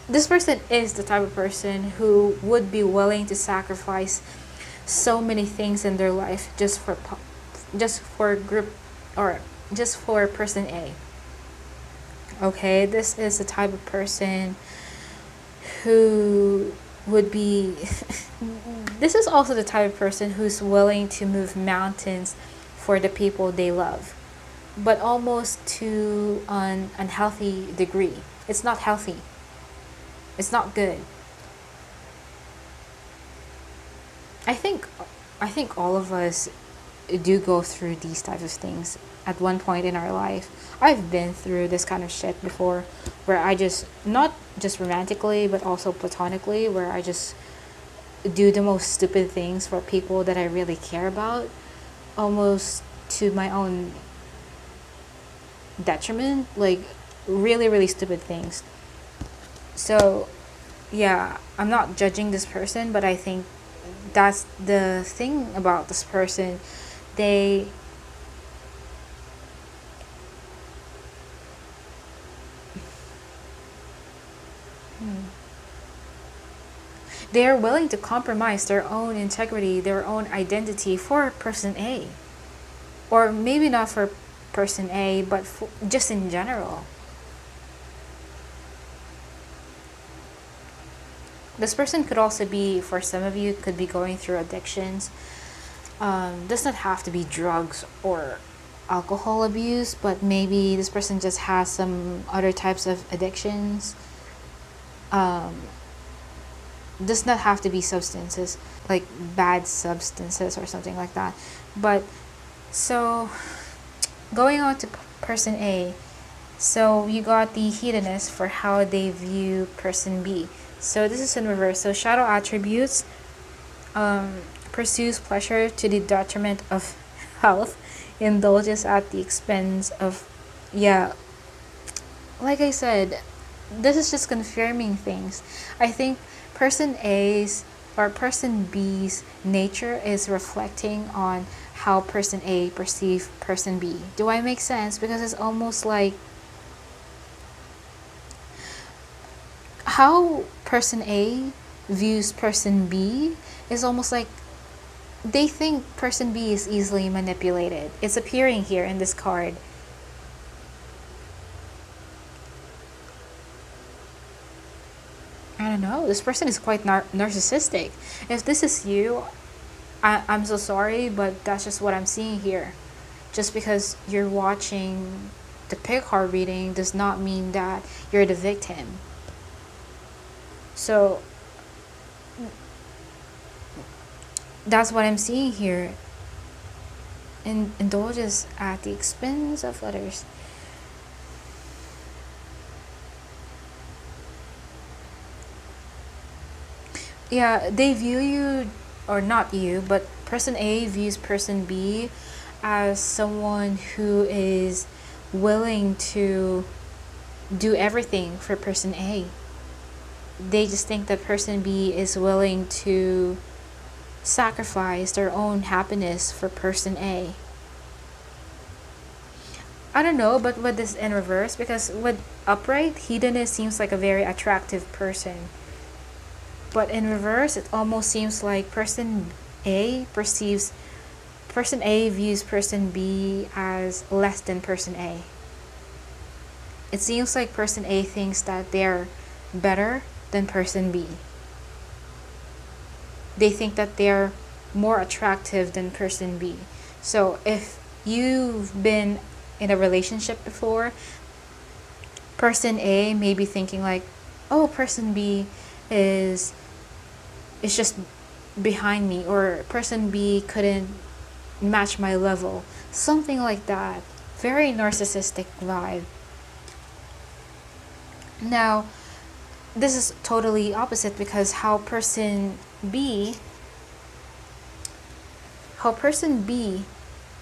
this person is the type of person who would be willing to sacrifice so many things in their life just for group, or just for person A. Okay, this is the type of person who would be this is also the type of person who's willing to move mountains for the people they love, but almost to an unhealthy degree. It's not healthy. It's not good. I think I think all of us do go through these types of things at one point in our life. I've been through this kind of shit before, where I just, not just romantically but also platonically, where I just do the most stupid things for people that I really care about, almost to my own detriment, like really really stupid things. So yeah, I'm not judging this person, but I think that's the thing about this person. They they are willing to compromise their own integrity, their own identity for person A, or maybe not for person A, but for, just in general. This person could also be, for some of you, could be going through addictions. Does not have to be drugs or alcohol abuse, but maybe this person just has some other types of addictions. Um, does not have to be substances, like bad substances or something like that. But so going on to person A, so you got the hedonist for how they view person B. So this is in reverse. So shadow attributes, pursues pleasure to the detriment of health, indulges at the expense of, yeah, like I said, this is just confirming things. I think person A's or person B's nature is reflecting on how person A perceive person B. Do I make sense? Because it's almost like how person A views person B is almost like they think person B is easily manipulated. It's appearing here in this card. I don't know. This person is quite narcissistic. If this is you, I'm so sorry, but that's just what I'm seeing here. Just because you're watching the pick card reading does not mean that you're the victim. So that's what I'm seeing here. And indulges at the expense of others. Yeah, they view you, or not you, but person A views person B as someone who is willing to do everything for person A. They just think that person B is willing to sacrifice their own happiness for person A. I don't know, but with this in reverse, because with upright, hedonist seems like a very attractive person. But in reverse, it almost seems like person A views person B as less than person A. It seems like person A thinks that they're better than person B. They think that they're more attractive than person B. So if you've been in a relationship before, person A may be thinking like, oh, person B is just behind me, or person B couldn't match my level. Something like that. Very narcissistic vibe. Now, this is totally opposite, because how person B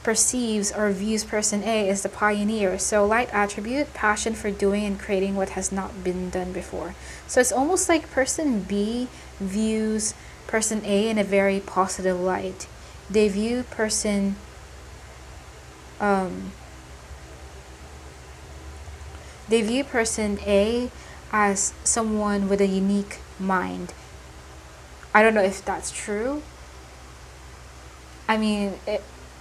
perceives or views person A is the pioneer. So light attribute, passion for doing and creating what has not been done before. So it's almost like person B views person A in a very positive light. They view person A as someone with a unique mind. I don't know if that's true. I mean,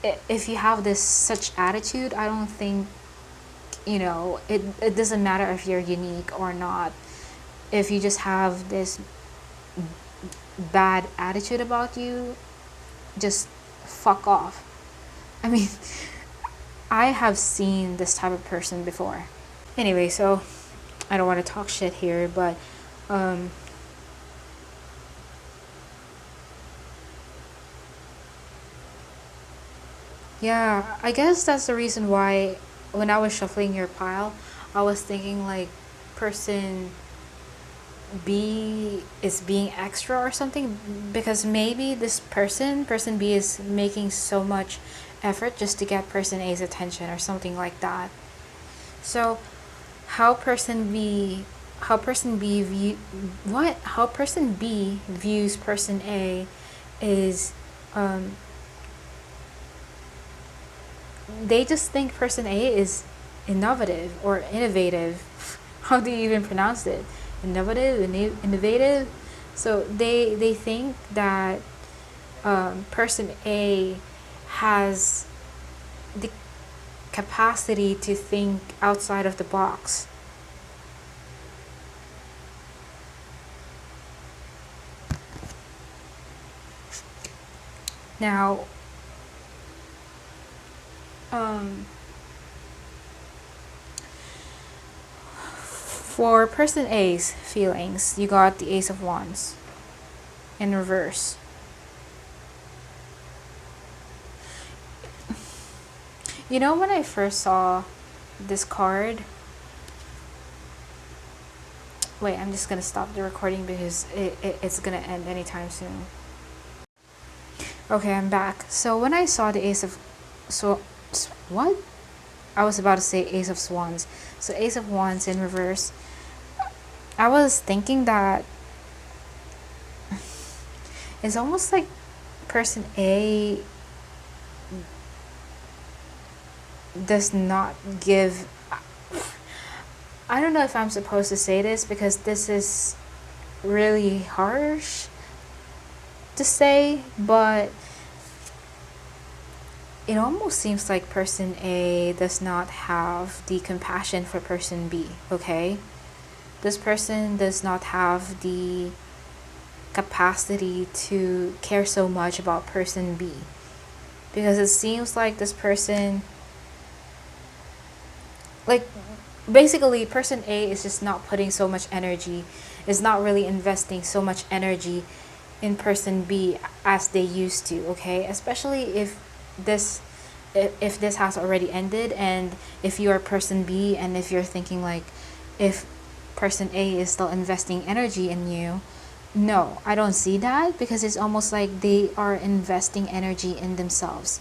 if you have this such attitude, I don't think, it doesn't matter if you're unique or not. If you just have this bad attitude about you, just fuck off. I mean, I have seen this type of person before. Anyway, so I don't want to talk shit here, but yeah, I guess that's the reason why when I was shuffling your pile, I was thinking like person B is being extra or something, because maybe this person B is making so much effort just to get person A's attention or something like that. So how person B views person A is they just think person A is innovative or innovative. How do you even pronounce it? Innovative. So they think that person A has the capacity to think outside of the box. Now, for person A's feelings, you got the Ace of Wands in reverse. You know, when I first saw this card, wait, I'm just gonna stop the recording because it's gonna end anytime soon. Okay, I'm back. So when I saw the Ace of what? I was about to say Ace of Swands. So Ace of Wands in reverse. I was thinking that it's almost like person A does not give. I don't know if I'm supposed to say this because this is really harsh to say, but it almost seems like person A does not have the compassion for person B, okay? This person does not have the capacity to care so much about person B, because it seems like this person, like, basically person A is just not putting so much energy, is not really investing so much energy in person B as they used to, okay? Especially if this has already ended, and if you are person B, and if you're thinking like if person A is still investing energy in you, no, I don't see that, because it's almost like they are investing energy in themselves.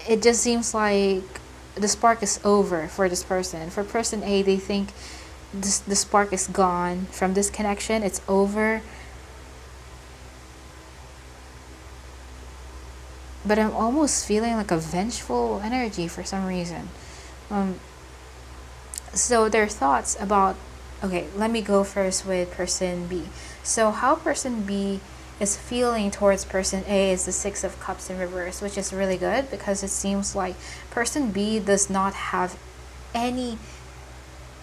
It just seems like the spark is over for this person. For person A, they think the spark is gone from this connection, it's over. But I'm almost feeling like a vengeful energy for some reason. So their thoughts about, okay, let me go first with person B. So how person B is feeling towards person A is the Six of Cups in reverse, which is really good, because it seems like person B does not have any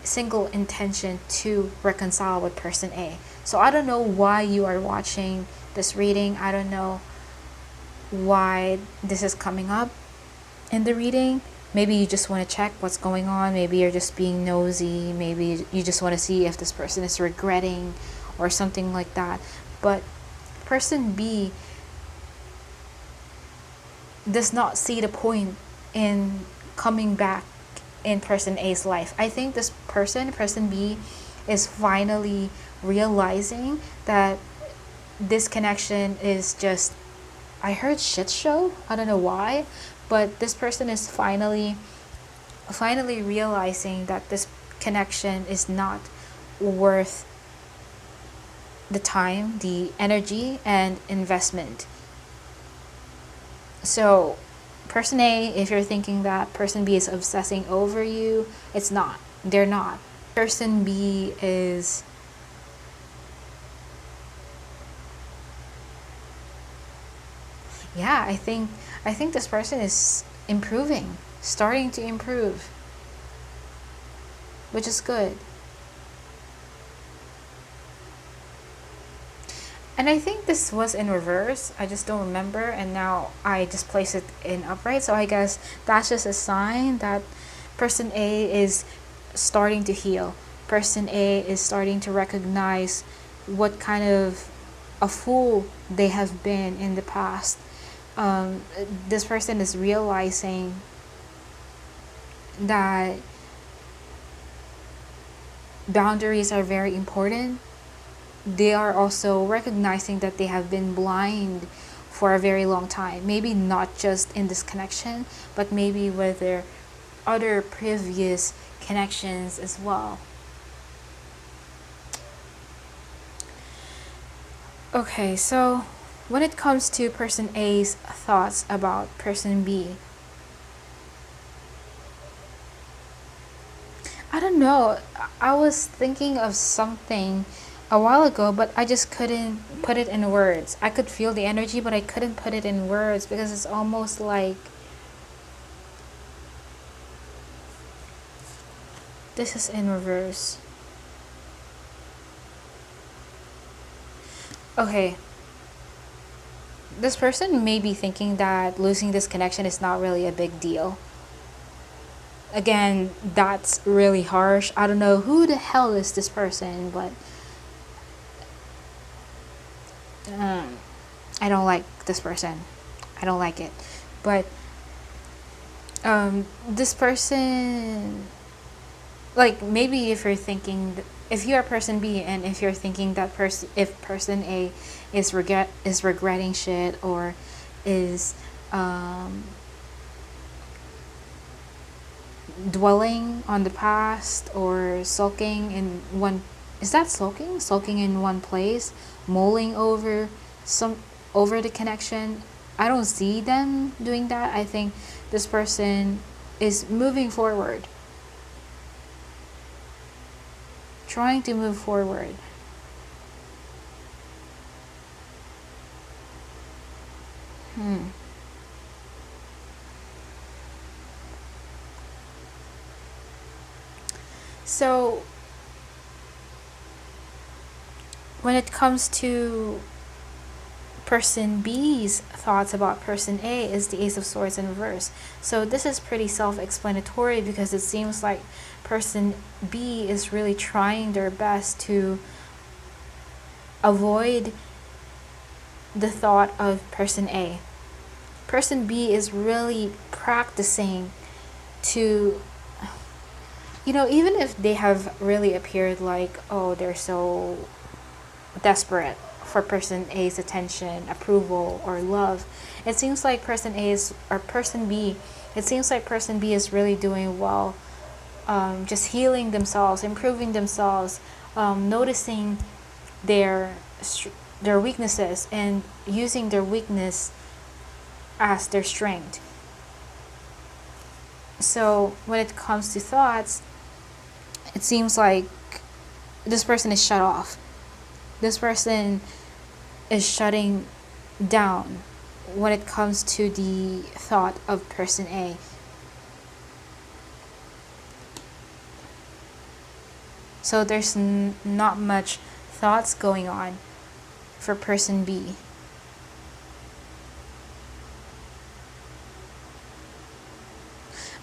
single intention to reconcile with person A. So I don't know why you are watching this reading. I don't know why this is coming up in the reading. Maybe you just want to check what's going on. Maybe you're just being nosy. Maybe you just want to see if this person is regretting or something like that. But person B does not see the point in coming back in person A's life. I think this person B, is finally realizing that this connection is just, I heard shit show. I don't know why, but this person is finally realizing that this connection is not worth the time, the energy, and investment. So person A, if you're thinking that person B is obsessing over you, it's not. They're not. Person B is I think this person is improving, starting to improve, which is good. And I think this was in reverse. I just don't remember. And now I just place it in upright. So I guess that's just a sign that person A is starting to heal. Person A is starting to recognize what kind of a fool they have been in the past. This person is realizing that boundaries are very important. They are also recognizing that they have been blind for a very long time. Maybe not just in this connection, but maybe with their other previous connections as well. Okay, so when it comes to person A's thoughts about person B, I don't know. I was thinking of something a while ago, but I just couldn't put it in words. I could feel the energy, but I couldn't put it in words because it's almost like this is in reverse. Okay. This person may be thinking that losing this connection is not really a big deal. Again, that's really harsh. I don't know who the hell is this person, but I don't like this person. I don't like it. But this person, like maybe if you're thinking, if you are person B and if you're thinking that if person A is regretting shit or is dwelling on the past or sulking in one, is that sulking in one place, mulling over the connection, I don't see them doing that. I think this person is moving forward, trying to move forward. So when it comes to person B's thoughts about person A is the Ace of Swords in reverse. So this is pretty self-explanatory because it seems like person B is really trying their best to avoid the thought of person A. Person B is really practicing to, even if they have really appeared like, oh, they're so desperate for person A's attention, approval, or love, it seems like person B, it seems like person B is really doing well, just healing themselves, improving themselves, noticing their weaknesses and using their weakness as their strength. So when it comes to thoughts, it seems like this person is shut off. This person is shutting down when it comes to the thought of person A. So there's not much thoughts going on for person B.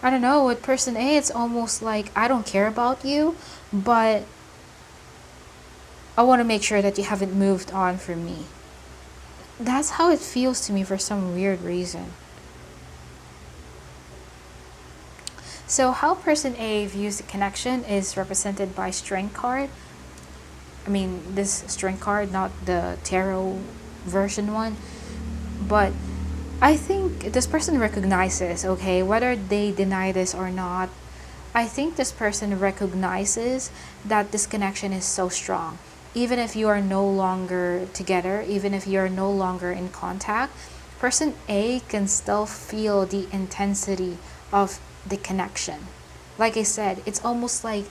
I don't know, with person A, it's almost like I don't care about you, but I want to make sure that you haven't moved on from me. That's how it feels to me for some weird reason. So how person A views the connection is represented by Strength card. I mean, this Strength card, not the tarot version one. But I think this person recognizes, okay, whether they deny this or not, I think this person recognizes that this connection is so strong. Even if you are no longer together, even if you're no longer in contact, person A can still feel the intensity of the connection. Like I said, it's almost like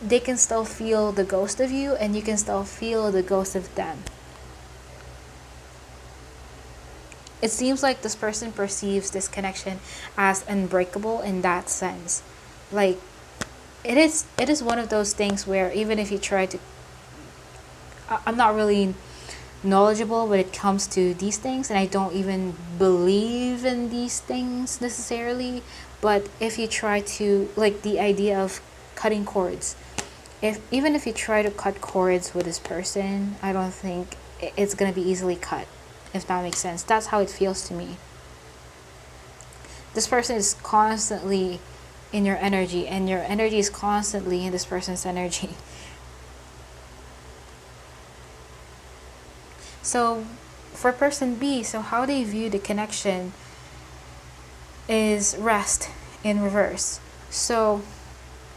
they can still feel the ghost of you and you can still feel the ghost of them. It seems like this person perceives this connection as unbreakable in that sense. Like it is one of those things where even if you try to, I'm not really knowledgeable when it comes to these things, and I don't even believe in these things necessarily. But if you try to, like, the idea of cutting cords, if even if you try to cut cords with this person, I don't think it's gonna be easily cut, if that makes sense. That's how it feels to me. This person is constantly in your energy, and your energy is constantly in this person's energy. So for person B, so how they view the connection is rest in reverse. So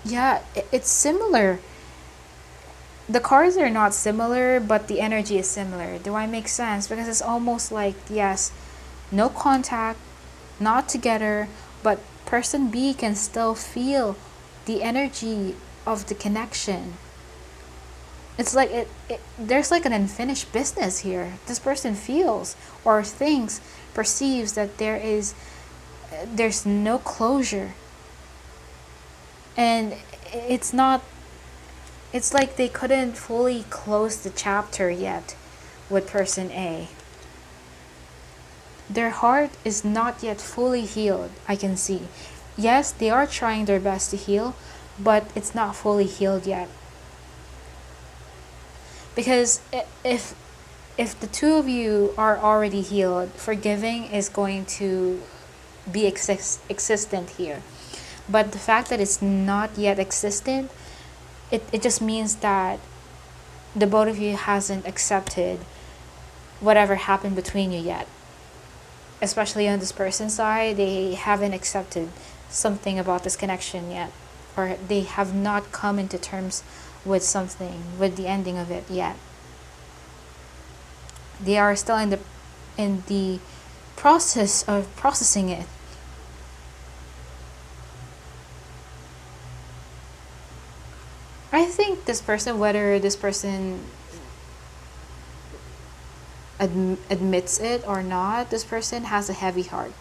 yeah, it's similar. The cards are not similar, but the energy is similar. Do I make sense? Because it's almost like, yes, no contact, not together, but person B can still feel the energy of the connection. It's like there's like an unfinished business here. This person feels or thinks, perceives that there's no closure. And it's not, it's like they couldn't fully close the chapter yet with person A. Their heart is not yet fully healed, I can see. Yes, they are trying their best to heal, but it's not fully healed yet. Because if the two of you are already healed, forgiving is going to be existent here. But the fact that it's not yet existent, it just means that the both of you hasn't accepted whatever happened between you yet. Especially on this person's side, they haven't accepted something about this connection yet, or they have not come into terms with something, with the ending of it yet. They are still in the process of processing it. I think this person, whether this person admits it or not, this person has a heavy heart.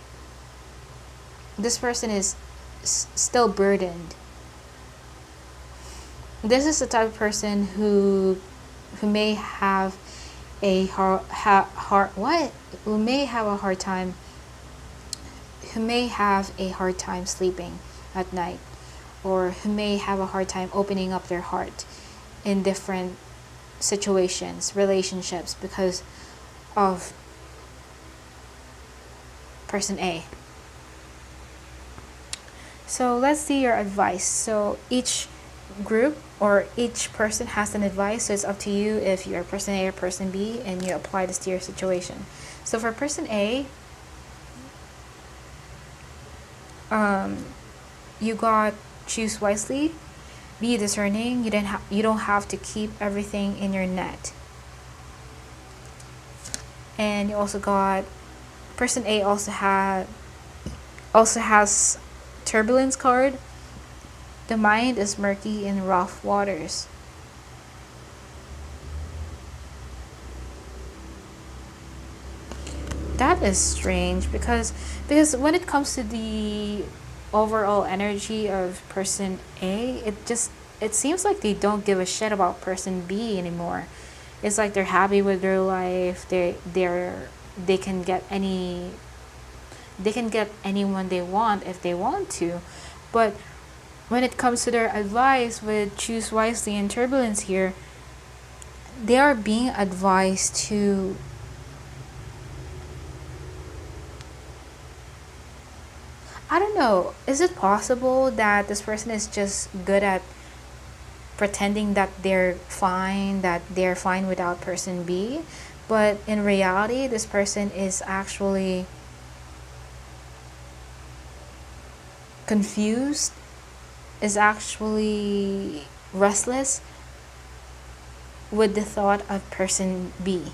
This person is still burdened. This is the type of person who may have a who may have a hard time sleeping at night, or who may have a hard time opening up their heart in different situations, relationships, because of person A. So let's see your advice. So each group or each person has an advice, so it's up to you if you're person A or person B and you apply this to your situation. So for person A, you got choose wisely, be discerning. You don't have to keep everything in your net. And you also got person A also has turbulence card. The mind is murky in rough waters. That is strange because when it comes to the overall energy of person A, it seems like they don't give a shit about person B anymore. It's like they're happy with their life. They can get anyone they want if they want to. But when it comes to their advice with choose wisely and turbulence here, they are being advised to I don't know, is it possible that this person is just good at pretending that they're fine without person B, but in reality this person is actually confused, is actually restless with the thought of person B?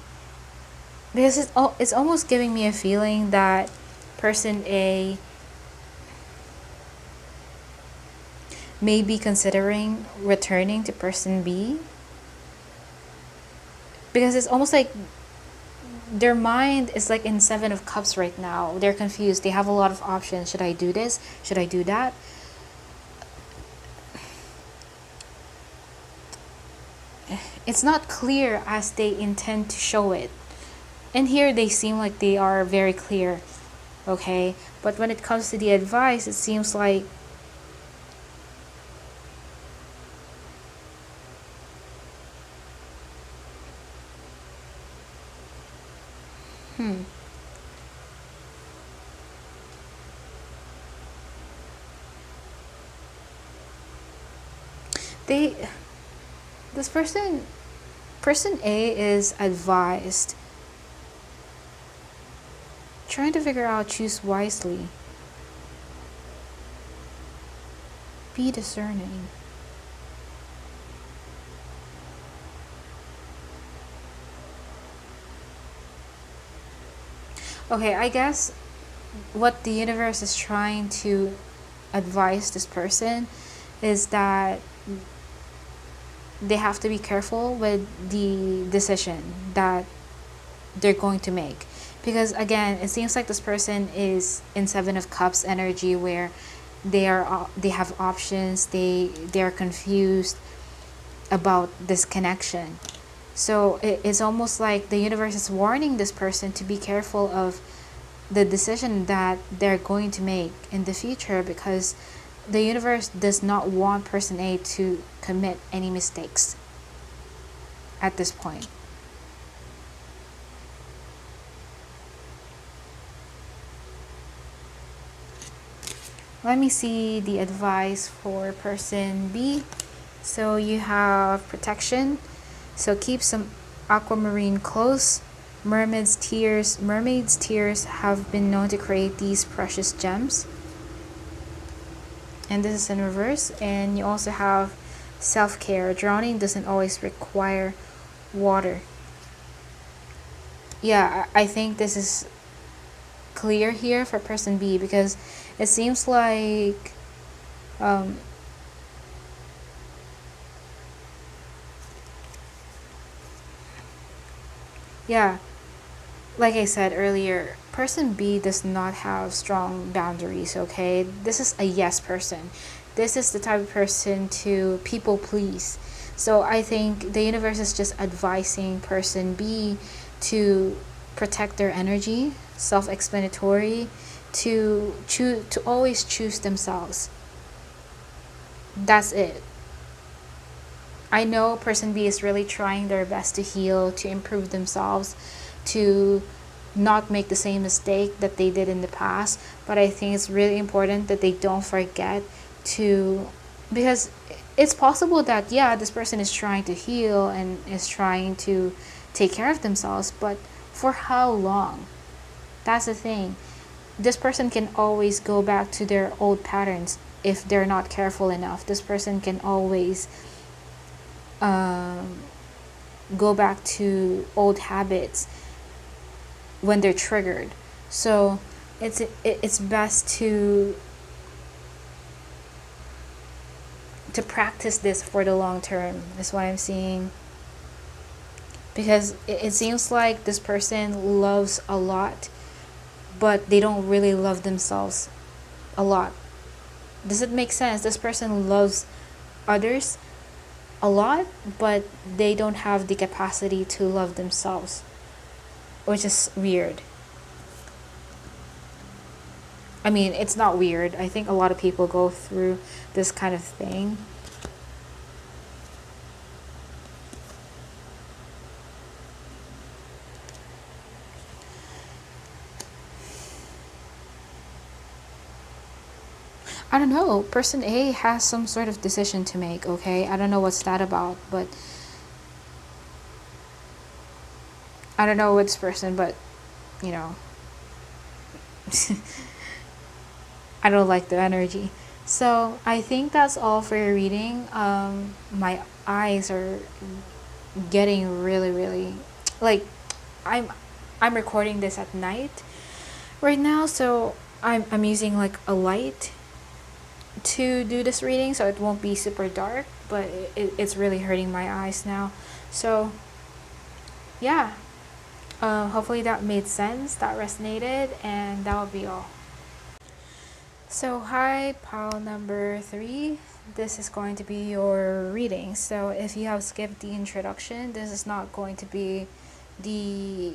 Because it's almost giving me a feeling that person A may be considering returning to person B, because it's almost like their mind is like in Seven of Cups right now. They're confused. They have a lot of options. Should I do this? Should I do that? it's not clear as they intend to show it. And here they seem like they are very clear, okay? But when it comes to the advice, it seems like they this person A is advised, trying to figure out, choose wisely, be discerning. Okay, I guess what the universe is trying to advise this person is that they have to be careful with the decision that they're going to make, because again, it seems like this person is in Seven of Cups energy, where they have options, they're confused about this connection. So it's almost like the universe is warning this person to be careful of the decision that they're going to make in the future, because the universe does not want person A to commit any mistakes at this point. Let me see the advice for person B. So you have protection. So keep some aquamarine close. Mermaid's tears have been known to create these precious gems. And this is in reverse. And you also have self-care. Drowning doesn't always require water. Yeah, I think this is clear here for person B, because it seems like yeah, like I said earlier, person B does not have strong boundaries, okay? This is a yes person. This is the type of person to people please. So I think the universe is just advising person B to protect their energy, self-explanatory, to always choose themselves. That's it. I know person B is really trying their best to heal, to improve themselves, to not make the same mistake that they did in the past. But I think it's really important that they don't forget to, because it's possible that, yeah, this person is trying to heal and is trying to take care of themselves, but for how long? That's the thing. This person can always go back to their old patterns if they're not careful enough. This person can always go back to old habits when they're triggered. So it's best to practice this for the long term, is what I'm seeing. Because it seems like this person loves a lot, but they don't really love themselves a lot. Does it make sense? This person loves others a lot, but they don't have the capacity to love themselves, which is weird. I mean, it's not weird. I think a lot of people go through this kind of thing. I don't know. Person A has some sort of decision to make, okay? I don't know what's that about, but I don't know which person, but you know, I don't like the energy. So I think that's all for your reading. My eyes are getting really like I'm recording this at night right now, so I'm using like a light to do this reading, so it won't be super dark, but it's really hurting my eyes now. So yeah, hopefully that made sense, that resonated, and that will be all. So, hi, pile number 3. This is going to be your reading. So, if you have skipped the introduction, this is not going to be the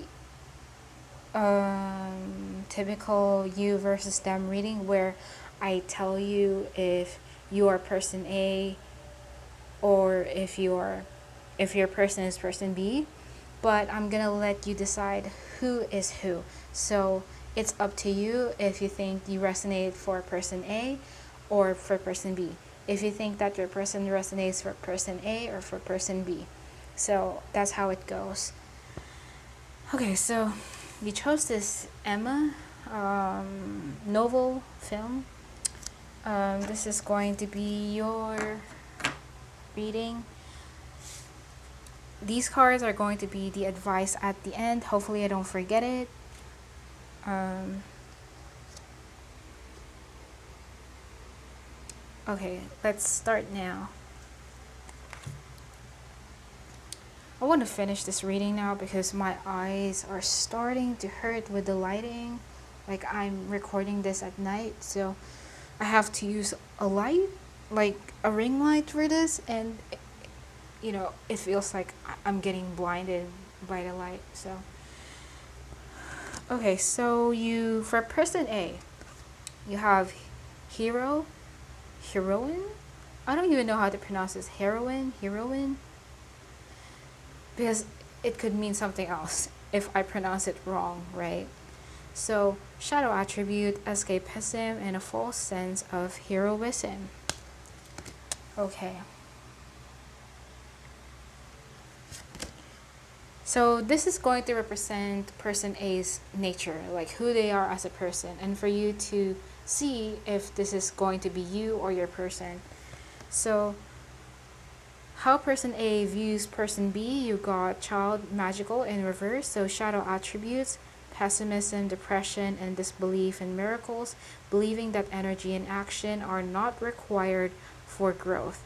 typical you versus them reading where I tell you if you are person A or if your person is person B, but I'm gonna let you decide who is who. So it's up to you if you think you resonate for person A or for person B. If you think that your person resonates for person A or for person B. So that's how it goes. Okay, so we chose this Emma novel film. This is going to be your reading. These cards are going to be the advice at the end. Hopefully I don't forget it. Okay, let's start now. I want to finish this reading now because my eyes are starting to hurt with the lighting. Like, I'm recording this at night, so I have to use a light, like a ring light for this, and it feels like I'm getting blinded by the light. So okay, so for person A, you have hero, heroine. I don't even know how to pronounce this. Heroine, because it could mean something else if I pronounce it wrong, right? So, shadow attribute, escapism, and a false sense of heroism. Okay. So, this is going to represent person A's nature, like who they are as a person, and for you to see if this is going to be you or your person. So, how person A views person B, you got child, magical in reverse, so shadow attributes, pessimism, depression, and disbelief in miracles, believing that energy and action are not required for growth.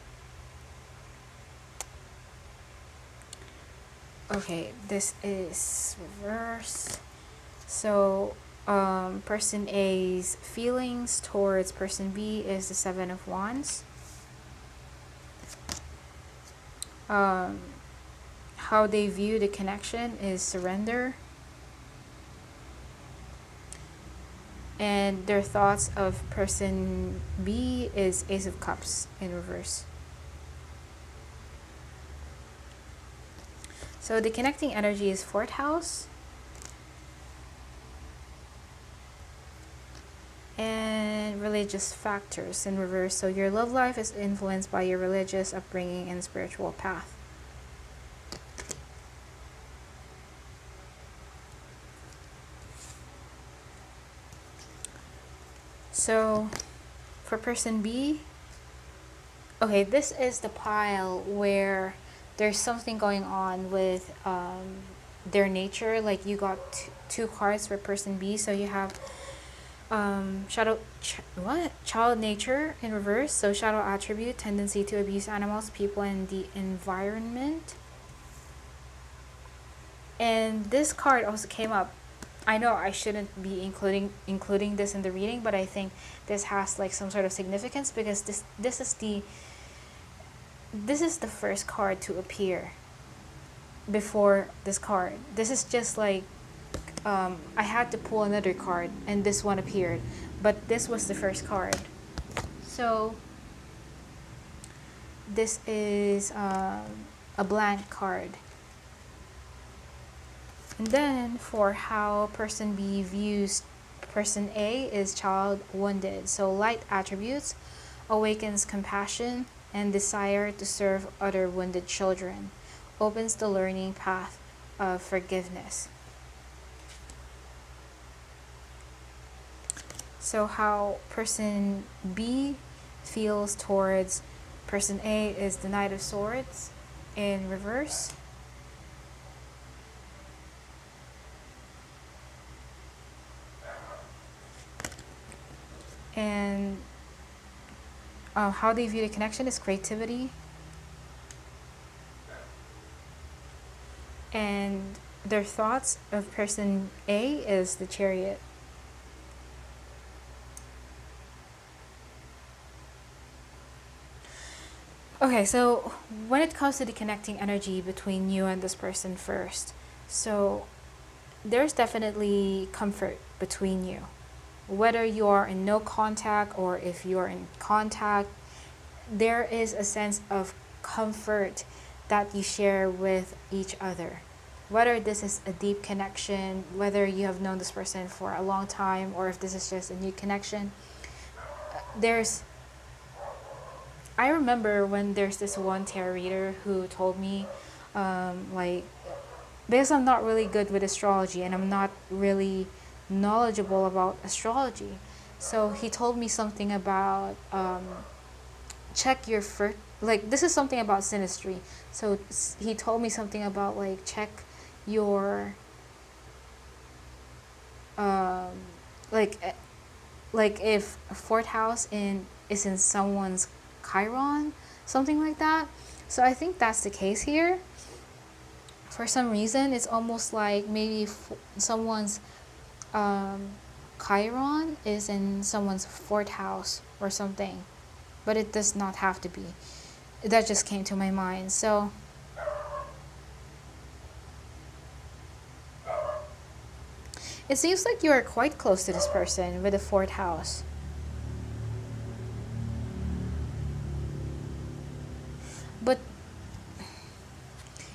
Okay, this is reverse. So, person A's feelings towards person B is the Seven of Wands. How they view the connection is surrender. And their thoughts of person B is Ace of Cups in reverse. So the connecting energy is fourth house. And religious factors in reverse. So your love life is influenced by your religious upbringing and spiritual path. So for person B, okay, this is the pile where there's something going on with their nature. Like, you got two cards for person B, so you have child nature in reverse. So shadow attribute, tendency to abuse animals, people, and the environment. And this card also came up. I know I shouldn't be including this in the reading, but I think this has like some sort of significance because this is the first card to appear before this card. This is just like I had to pull another card and this one appeared, but this was the first card. So this is a blank card. And then for how person B views person A is child wounded. So light attributes awakens compassion and desire to serve other wounded children, opens the learning path of forgiveness. So how person B feels towards person A is the Knight of Swords in reverse. And how they view the connection is creativity. And their thoughts of person A is the Chariot. Okay, so when it comes to the connecting energy between you and this person first, so there's definitely comfort between you. Whether you are in no contact or if you're in contact, there is a sense of comfort that you share with each other. Whether this is a deep connection, whether you have known this person for a long time, or if this is just a new connection, there's I remember when there's this one tarot reader who told me, like, because I'm not really good with astrology and I'm not really knowledgeable about astrology. So he told me something about check your first, like, this is something about synastry. So he told me something about, like, check your, um, like, like if a fourth house is in someone's Chiron, something like that. So I think that's the case here. For some reason, it's almost like maybe someone's um, Chiron is in someone's fourth house or something, but it does not have to be. That just came to my mind. So it seems like you are quite close to this person with the fourth house. But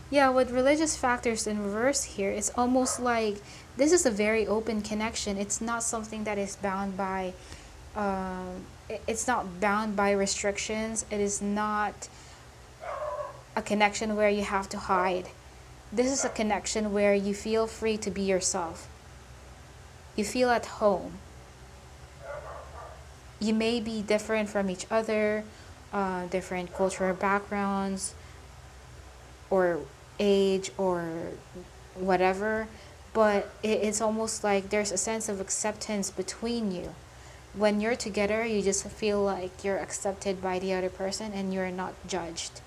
yeah, with religious factors in reverse here, it's almost like this is a very open connection. It's not something that is bound by, it's not bound by restrictions. It is not a connection where you have to hide. This is a connection where you feel free to be yourself. You feel at home. You may be different from each other, different cultural backgrounds, or age, or whatever, but it's almost like there's a sense of acceptance between you. When you're together, you just feel like you're accepted by the other person and you're not judged.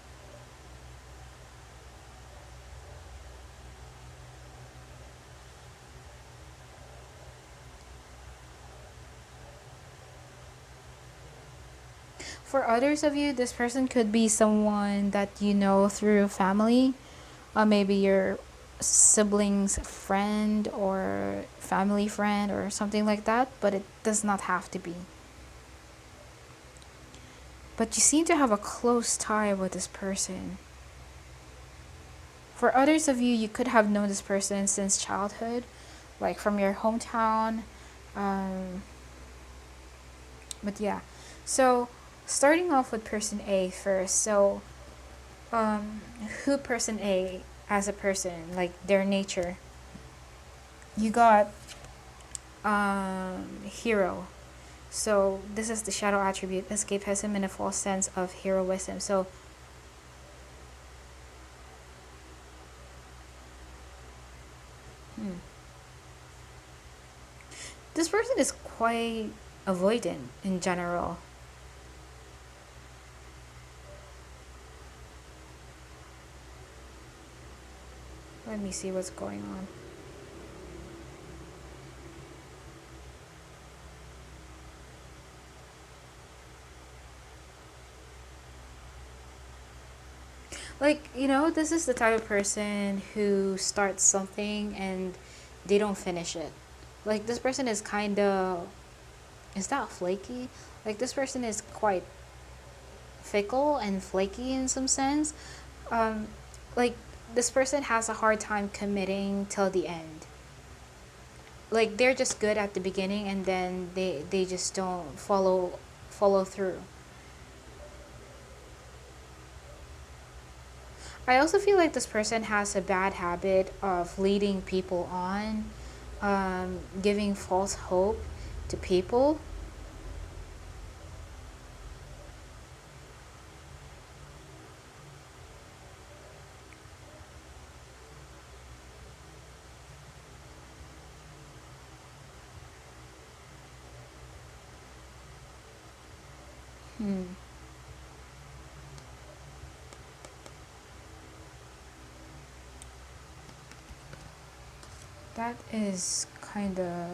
For others of you, this person could be someone that you know through family, maybe your sibling's friend or family friend or something like that, but it does not have to be. But you seem to have a close tie with this person. For others of you, you could have known this person since childhood, like from your hometown. Um, but yeah, so starting off with person A first. So, who person A as a person, like their nature. You got hero. So this is the shadow attribute, escapism and a false sense of heroism. So this person is quite avoidant in general. Let me see what's going on. Like, this is the type of person who starts something and they don't finish it. Like, this person is kind of, is that flaky? Like, this person is quite fickle and flaky in some sense. Um, like, this person has a hard time committing till the end. Like, they're just good at the beginning and then they just don't follow through. I also feel like this person has a bad habit of leading people on, giving false hope to people. Hmm. That is kind of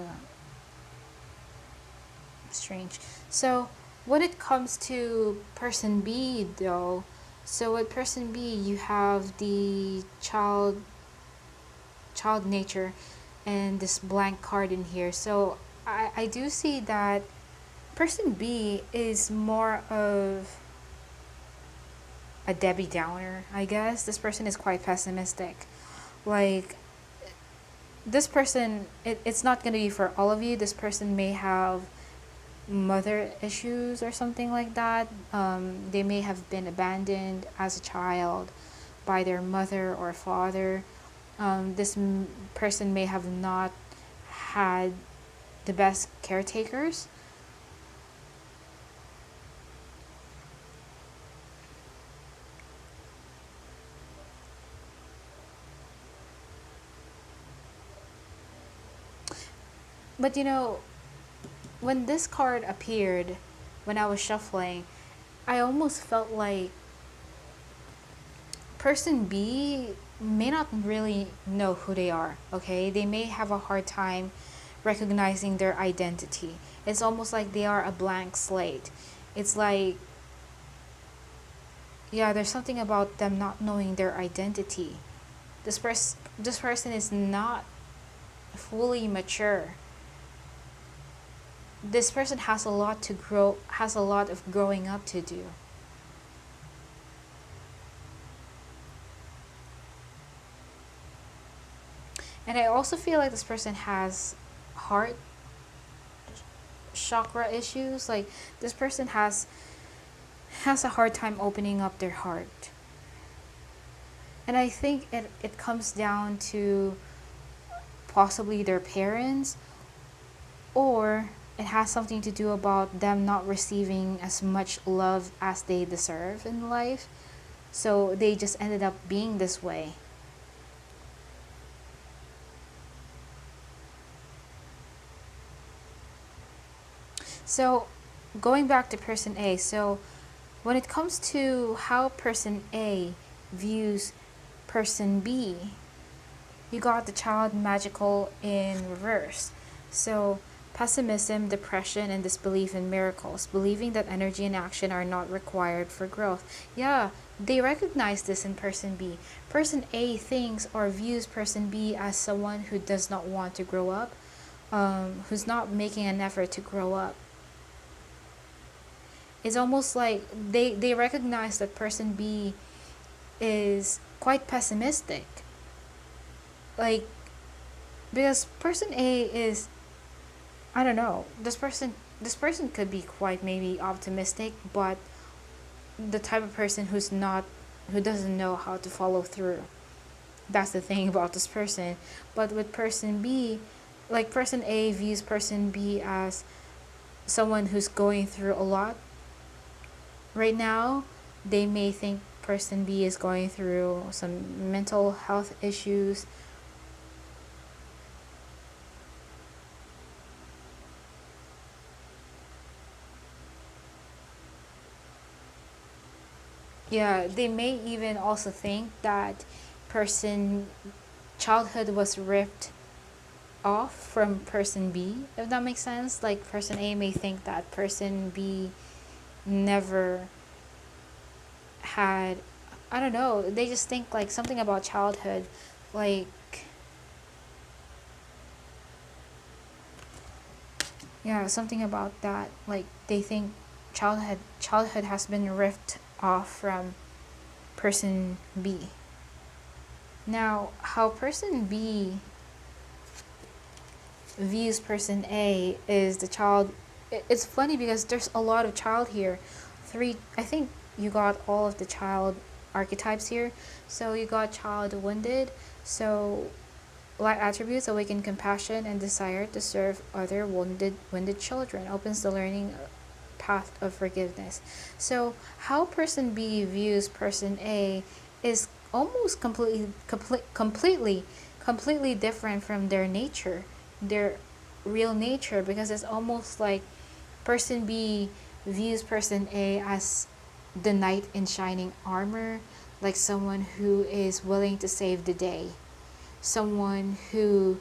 strange. So, when it comes to person B, though, So with person B, you have the child nature and this blank card in here. So I do see that person B is more of a Debbie Downer, I guess. This person is quite pessimistic. Like, this person, it's not going to be for all of you. This person may have mother issues or something like that. They may have been abandoned as a child by their mother or father. This person may have not had the best caretakers. But you know, when this card appeared, when I was shuffling, I almost felt like person B may not really know who they are, okay? They may have a hard time recognizing their identity. It's almost like they are a blank slate. It's like, yeah, there's something about them not knowing their identity. This person is not fully mature. This person has a lot to grow, has a lot of growing up to do. And I also feel like this person has heart chakra issues. Like, this person has a hard time opening up their heart. And I think it comes down to possibly their parents, or it has something to do about them not receiving as much love as they deserve in life. So they just ended up being this way. So going back to person A, so when it comes to how person A views person B, you got the child magical in reverse. So pessimism, depression, and disbelief in miracles, believing that energy and action are not required for growth. Yeah, they recognize this in person B. Person A thinks or views person B as someone who does not want to grow up, who's not making an effort to grow up. It's almost like they recognize that person B is quite pessimistic. Like, because person A is, I don't know, this person could be quite maybe optimistic, but the type of person who doesn't know how to follow through. That's the thing about this person. But with person B, like, person A views person B as someone who's going through a lot right now. They may think person B is going through some mental health issues. Yeah, they may even also think that person childhood was ripped off from person B, if that makes sense. Like, person A may think that person B never had, I don't know, they just think like something about childhood, like, yeah, something about that. Like, they think childhood has been ripped off from person B. Now, how person B views person A is the child. It's funny because there's a lot of child here. I think you got all of the child archetypes here. So you got child wounded. So light attributes awaken compassion and desire to serve other wounded children. Opens the learning path of forgiveness. So how person B views person A is almost completely different from their nature, their real nature, because it's almost like person B views person A as the knight in shining armor, like someone who is willing to save the day, someone who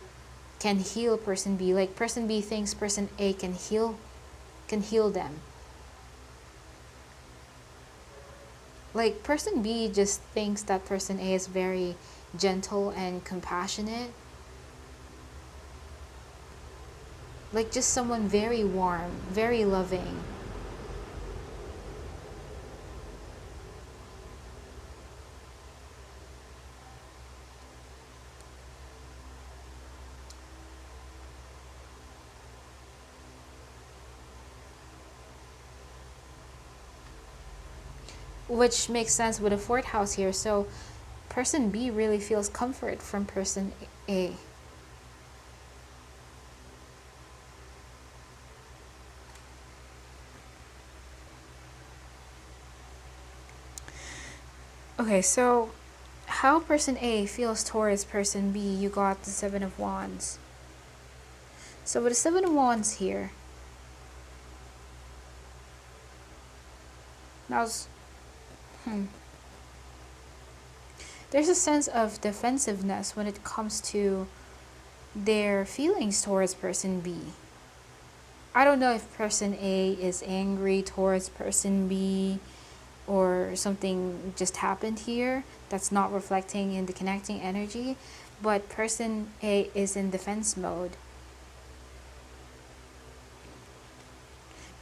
can heal person B. Like, person B thinks person A can heal them. like person B just thinks that person A is very gentle and compassionate, like just someone very warm, very loving. Which makes sense with a fourth house here. So person B really feels comfort from person A. Okay, so how person A feels towards person B, you got the Seven of Wands. So with the Seven of Wands here, now there's a sense of defensiveness when it comes to their feelings towards person B. I don't know if person A is angry towards person B or something just happened here that's not reflecting in the connecting energy, but person A is in defense mode.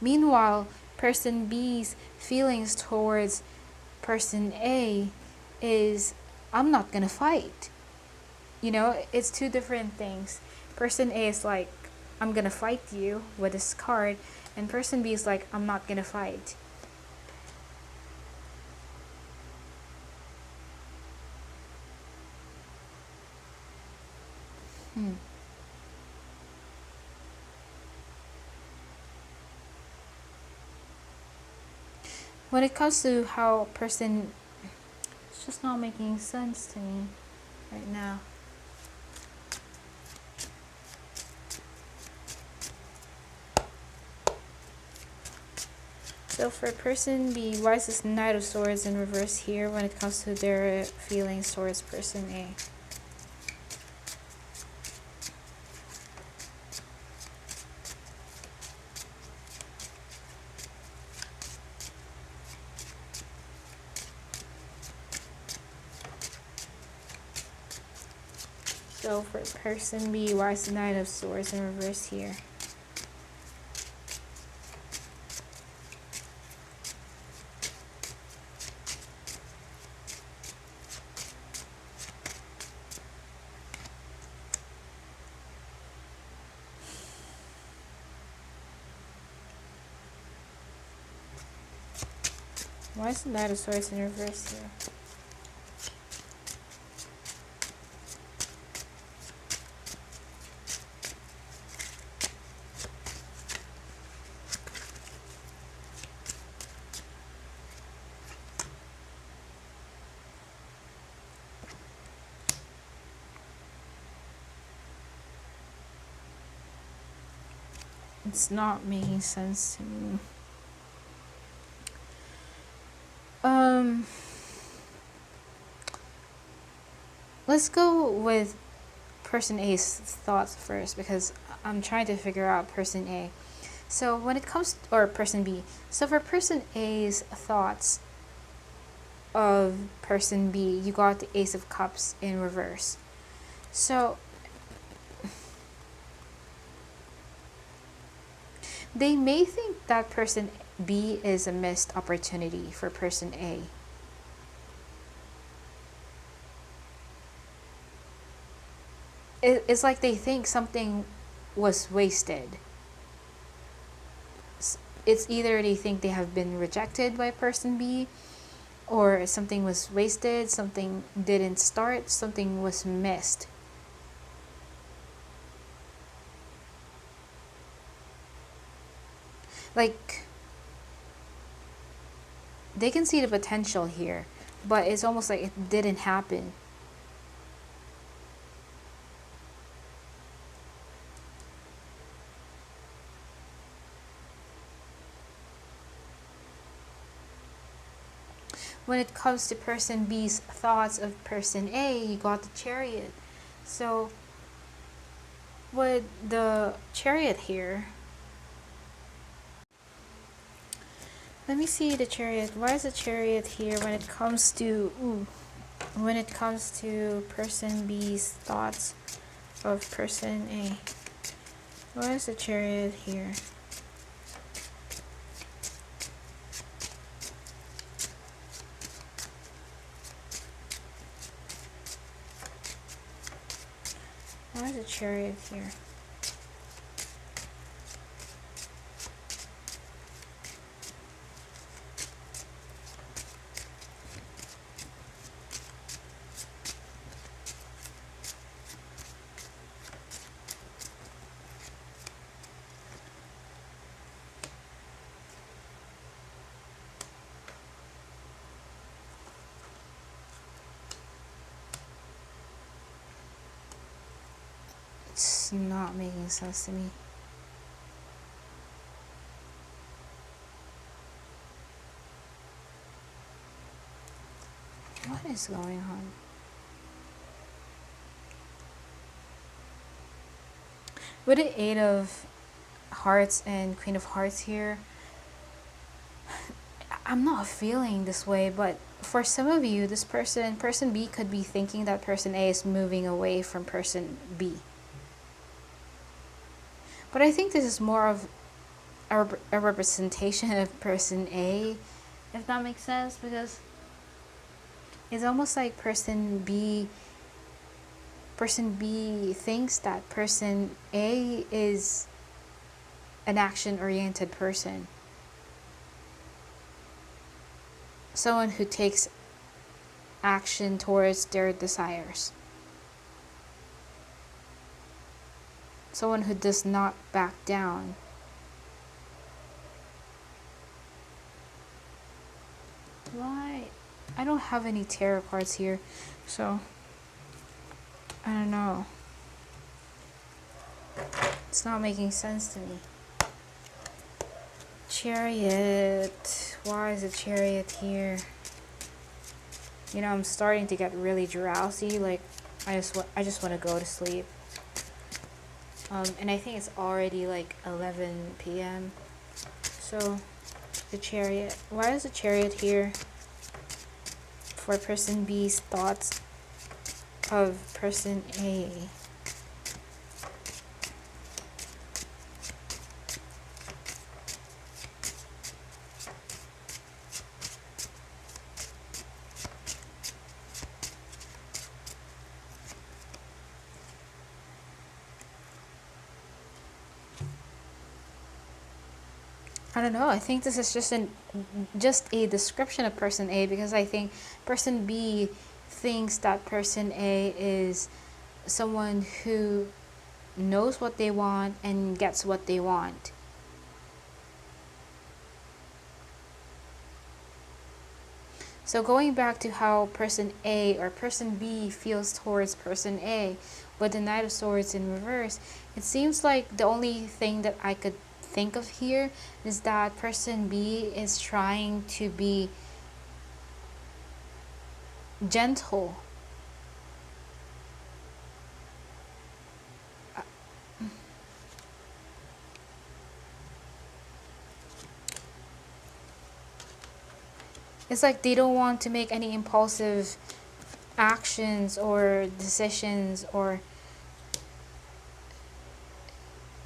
Meanwhile, person B's feelings towards person A is, I'm not gonna fight. You know, it's two different things. Person A is like, I'm gonna fight you with this card, and person B is like, I'm not gonna fight. When it comes to how person, it's just not making sense to me right now. So for person B, why is this Knight of Swords in reverse here when it comes to their feelings towards person A? So for person B, why is the Knight of Swords in reverse here? Why is the Knight of Swords in reverse here? It's not making sense to me. Let's go with person A's thoughts first, because I'm trying to figure out person A. So when it comes, or person B. So for person A's thoughts of person B, you got the Ace of Cups in reverse. So they may think that person B is a missed opportunity for person A. It's like they think something was wasted. It's either they think they have been rejected by person B, or something was wasted, something didn't start, something was missed. Like, they can see the potential here, but it's almost like it didn't happen. When it comes to person B's thoughts of person A, you got the Chariot. So with the Chariot here, Let me see the Chariot. Why is the Chariot here when it comes to person B's thoughts of person A? Why is the Chariot here? Why is the Chariot here? It's not making sense to me. What is going on? With the Eight of Hearts and Queen of Hearts here, I'm not feeling this way, but for some of you, this person B could be thinking that person A is moving away from person B. But I think this is more of a representation of person A, if that makes sense, because it's almost like person B thinks that person A is an action-oriented person. Someone who takes action towards their desires. Someone who does not back down. Why? I don't have any tarot cards here, so I don't know. It's not making sense to me. Chariot. Why is a Chariot here? You know, I'm starting to get really drowsy. Like, I just want to go to sleep. And I think it's already like 11 p.m. So, the Chariot. Why is the Chariot here? For person B's thoughts of person A. I don't know. I think this is just a description of person A, because I think person B thinks that person A is someone who knows what they want and gets what they want. So going back to how person A or person B feels towards person A with the Knight of Swords in reverse, it seems like the only thing that I could think of here is that person B is trying to be gentle. It's like they don't want to make any impulsive actions or decisions, or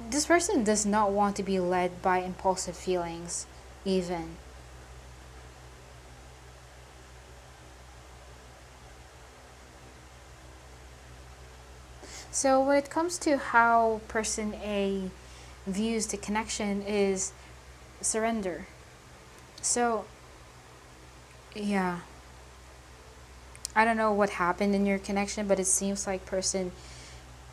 this person does not want to be led by impulsive feelings even. So when it comes to how person A views the connection is surrender. So yeah, I don't know what happened in your connection, but it seems like person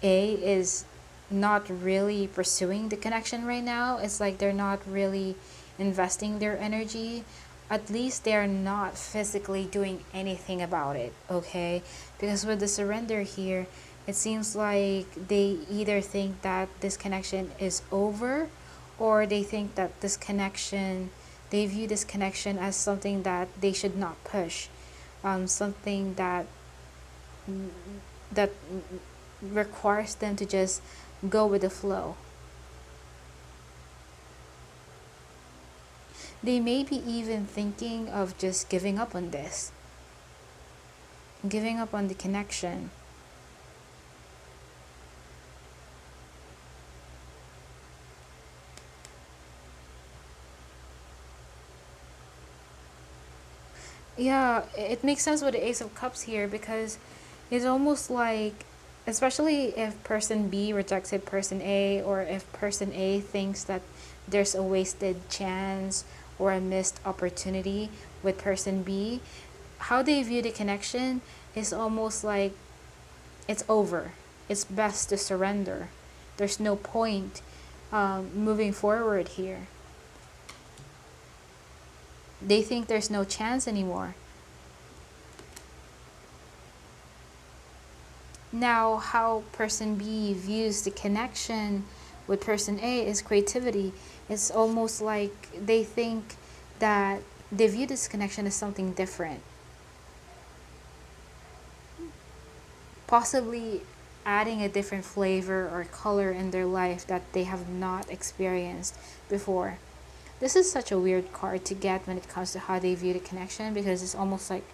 A is not really pursuing the connection right now. It's like they're not really investing their energy. At least they're not physically doing anything about it, okay? Because with the surrender here, it seems like they either think that this connection is over, or they think that this connection, they view this connection as something that they should not push, something that requires them to just go with the flow. They may be even thinking of just giving up on giving up on the connection. Yeah, it makes sense with the Ace of Cups here, because it's almost like, especially if person B rejected person A, or if person A thinks that there's a wasted chance or a missed opportunity with person B, how they view the connection is almost like it's over. It's best to surrender. There's no point moving forward here. They think there's no chance anymore. Now, how person B views the connection with person A is creativity. It's almost like they think that they view this connection as something different. Possibly adding a different flavor or color in their life that they have not experienced before. This is such a weird card to get when it comes to how they view the connection, because it's almost like,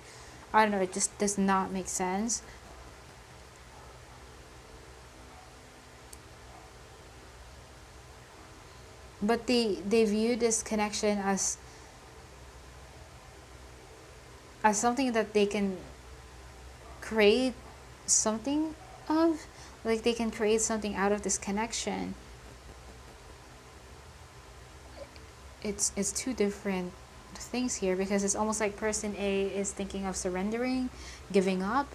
I don't know, it just does not make sense. But they view this connection as something that they can create something of, like they can create something out of this connection. It's two different things here, because it's almost like person A is thinking of surrendering, giving up.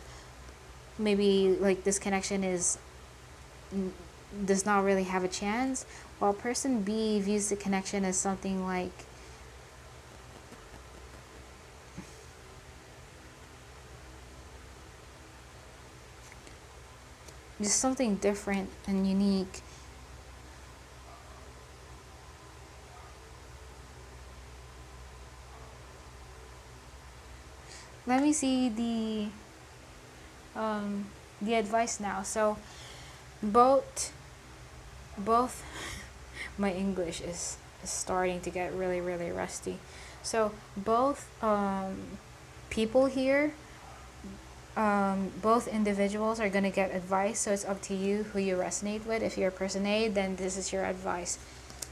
Maybe like this connection is does not really have a chance, while person B views the connection as something like just something different and unique. Let me see the advice now. So both my English is starting to get really really rusty. So both people here, both individuals are going to get advice, so it's up to you who you resonate with. If you're person A, then this is your advice.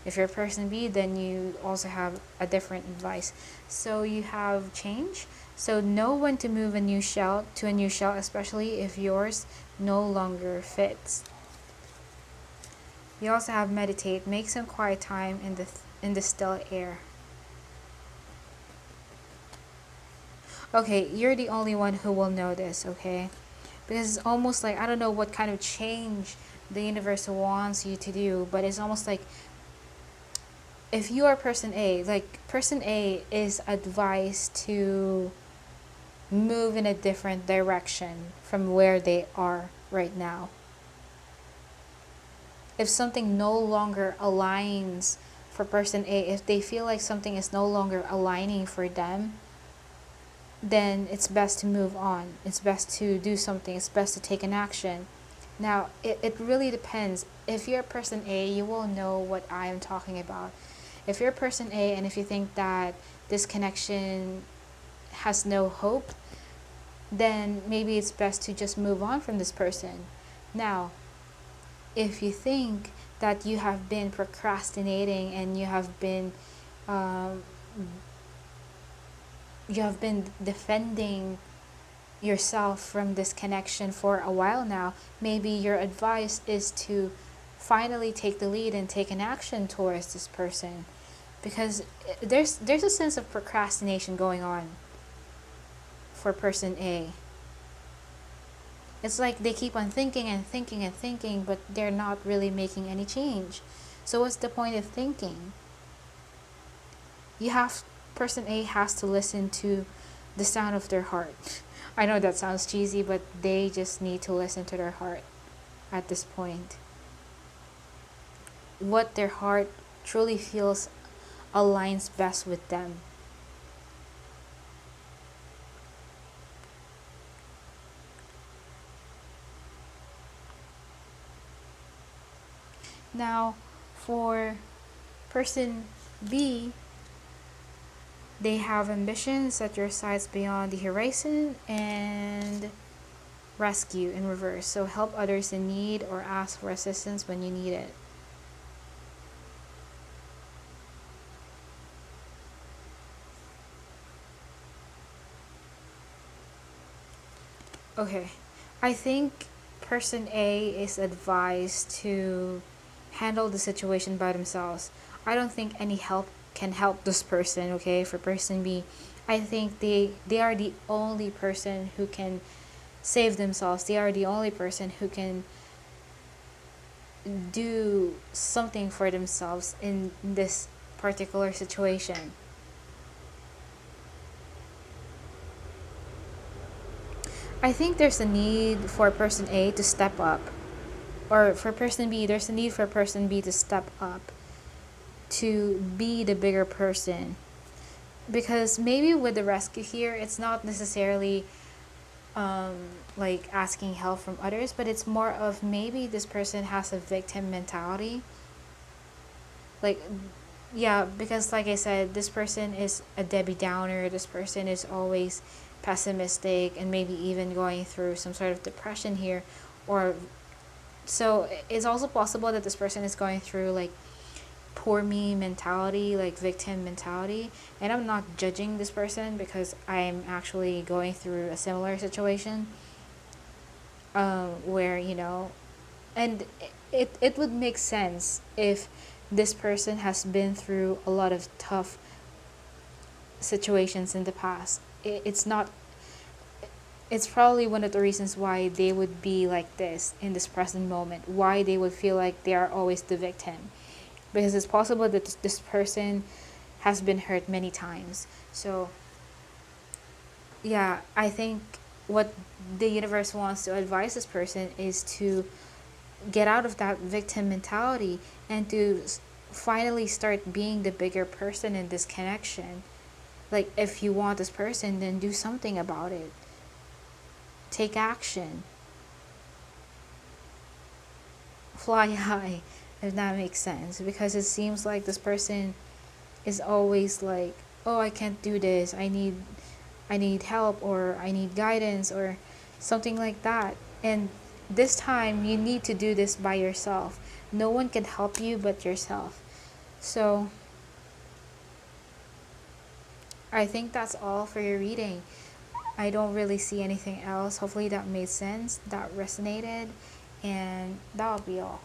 If you're person B, then you also have a different advice. So you have change. So know when to move a new shell to a new shell, especially if yours no longer fits. You also have meditate. Make some quiet time in the still air. Okay, you're the only one who will know this, okay? Because it's almost like, I don't know what kind of change the universe wants you to do, but it's almost like if you are person A, like person A is advised to move in a different direction from where they are right now. If something no longer aligns for person A, if they feel like something is no longer aligning for them, then it's best to move on. It's best to do something. It's best to take an action. Now, it really depends. If you're person A, you will know what I am talking about. If you're person A and if you think that this connection has no hope, then maybe it's best to just move on from this person. Now, if you think that you have been procrastinating and um, you have been defending yourself from this connection for a while now, maybe your advice is to finally take the lead and take an action towards this person, because there's a sense of procrastination going on for person A. It's like they keep on thinking and thinking and thinking, but they're not really making any change. So what's the point of thinking? You have Person A has to listen to the sound of their heart. I know that sounds cheesy, but they just need to listen to their heart at this point. What their heart truly feels aligns best with them. Now, for person B, They have ambition, set your sights beyond the horizon, and rescue in reverse. So help others in need or ask for assistance when you need it. Okay, I think person A is advised to handle the situation by themselves. I don't think any help can help this person, okay? For person B, I think they are the only person who can save themselves. They are the only person who can do something for themselves in this particular situation. I think there's a need for person A to step up, or for person B, there's a need for person B to step up to be the bigger person. Because maybe with the rescue here, it's not necessarily like asking help from others, but it's more of maybe this person has a victim mentality. Like, yeah, because like I said, this person is a Debbie Downer, this person is always pessimistic and maybe even going through some sort of depression here, or so it's also possible that this person is going through like poor me mentality, like victim mentality. And I'm not judging this person because I'm actually going through a similar situation, where, you know, and it would make sense if this person has been through a lot of tough situations in the past. It's not, it's probably one of the reasons why they would be like this in this present moment, why they would feel like they are always the victim, because it's possible that this person has been hurt many times. So yeah, I think what the universe wants to advise this person is to get out of that victim mentality and to finally start being the bigger person in this connection. Like, if you want this person, then do something about it. Take action. Fly high, if that makes sense. Because it seems like this person is always like, oh, I can't do this. I need help, or I need guidance, or something like that. And this time you need to do this by yourself. No one can help you but yourself. So I think that's all for your reading. I don't really see anything else. Hopefully that made sense, that resonated, and that'll be all.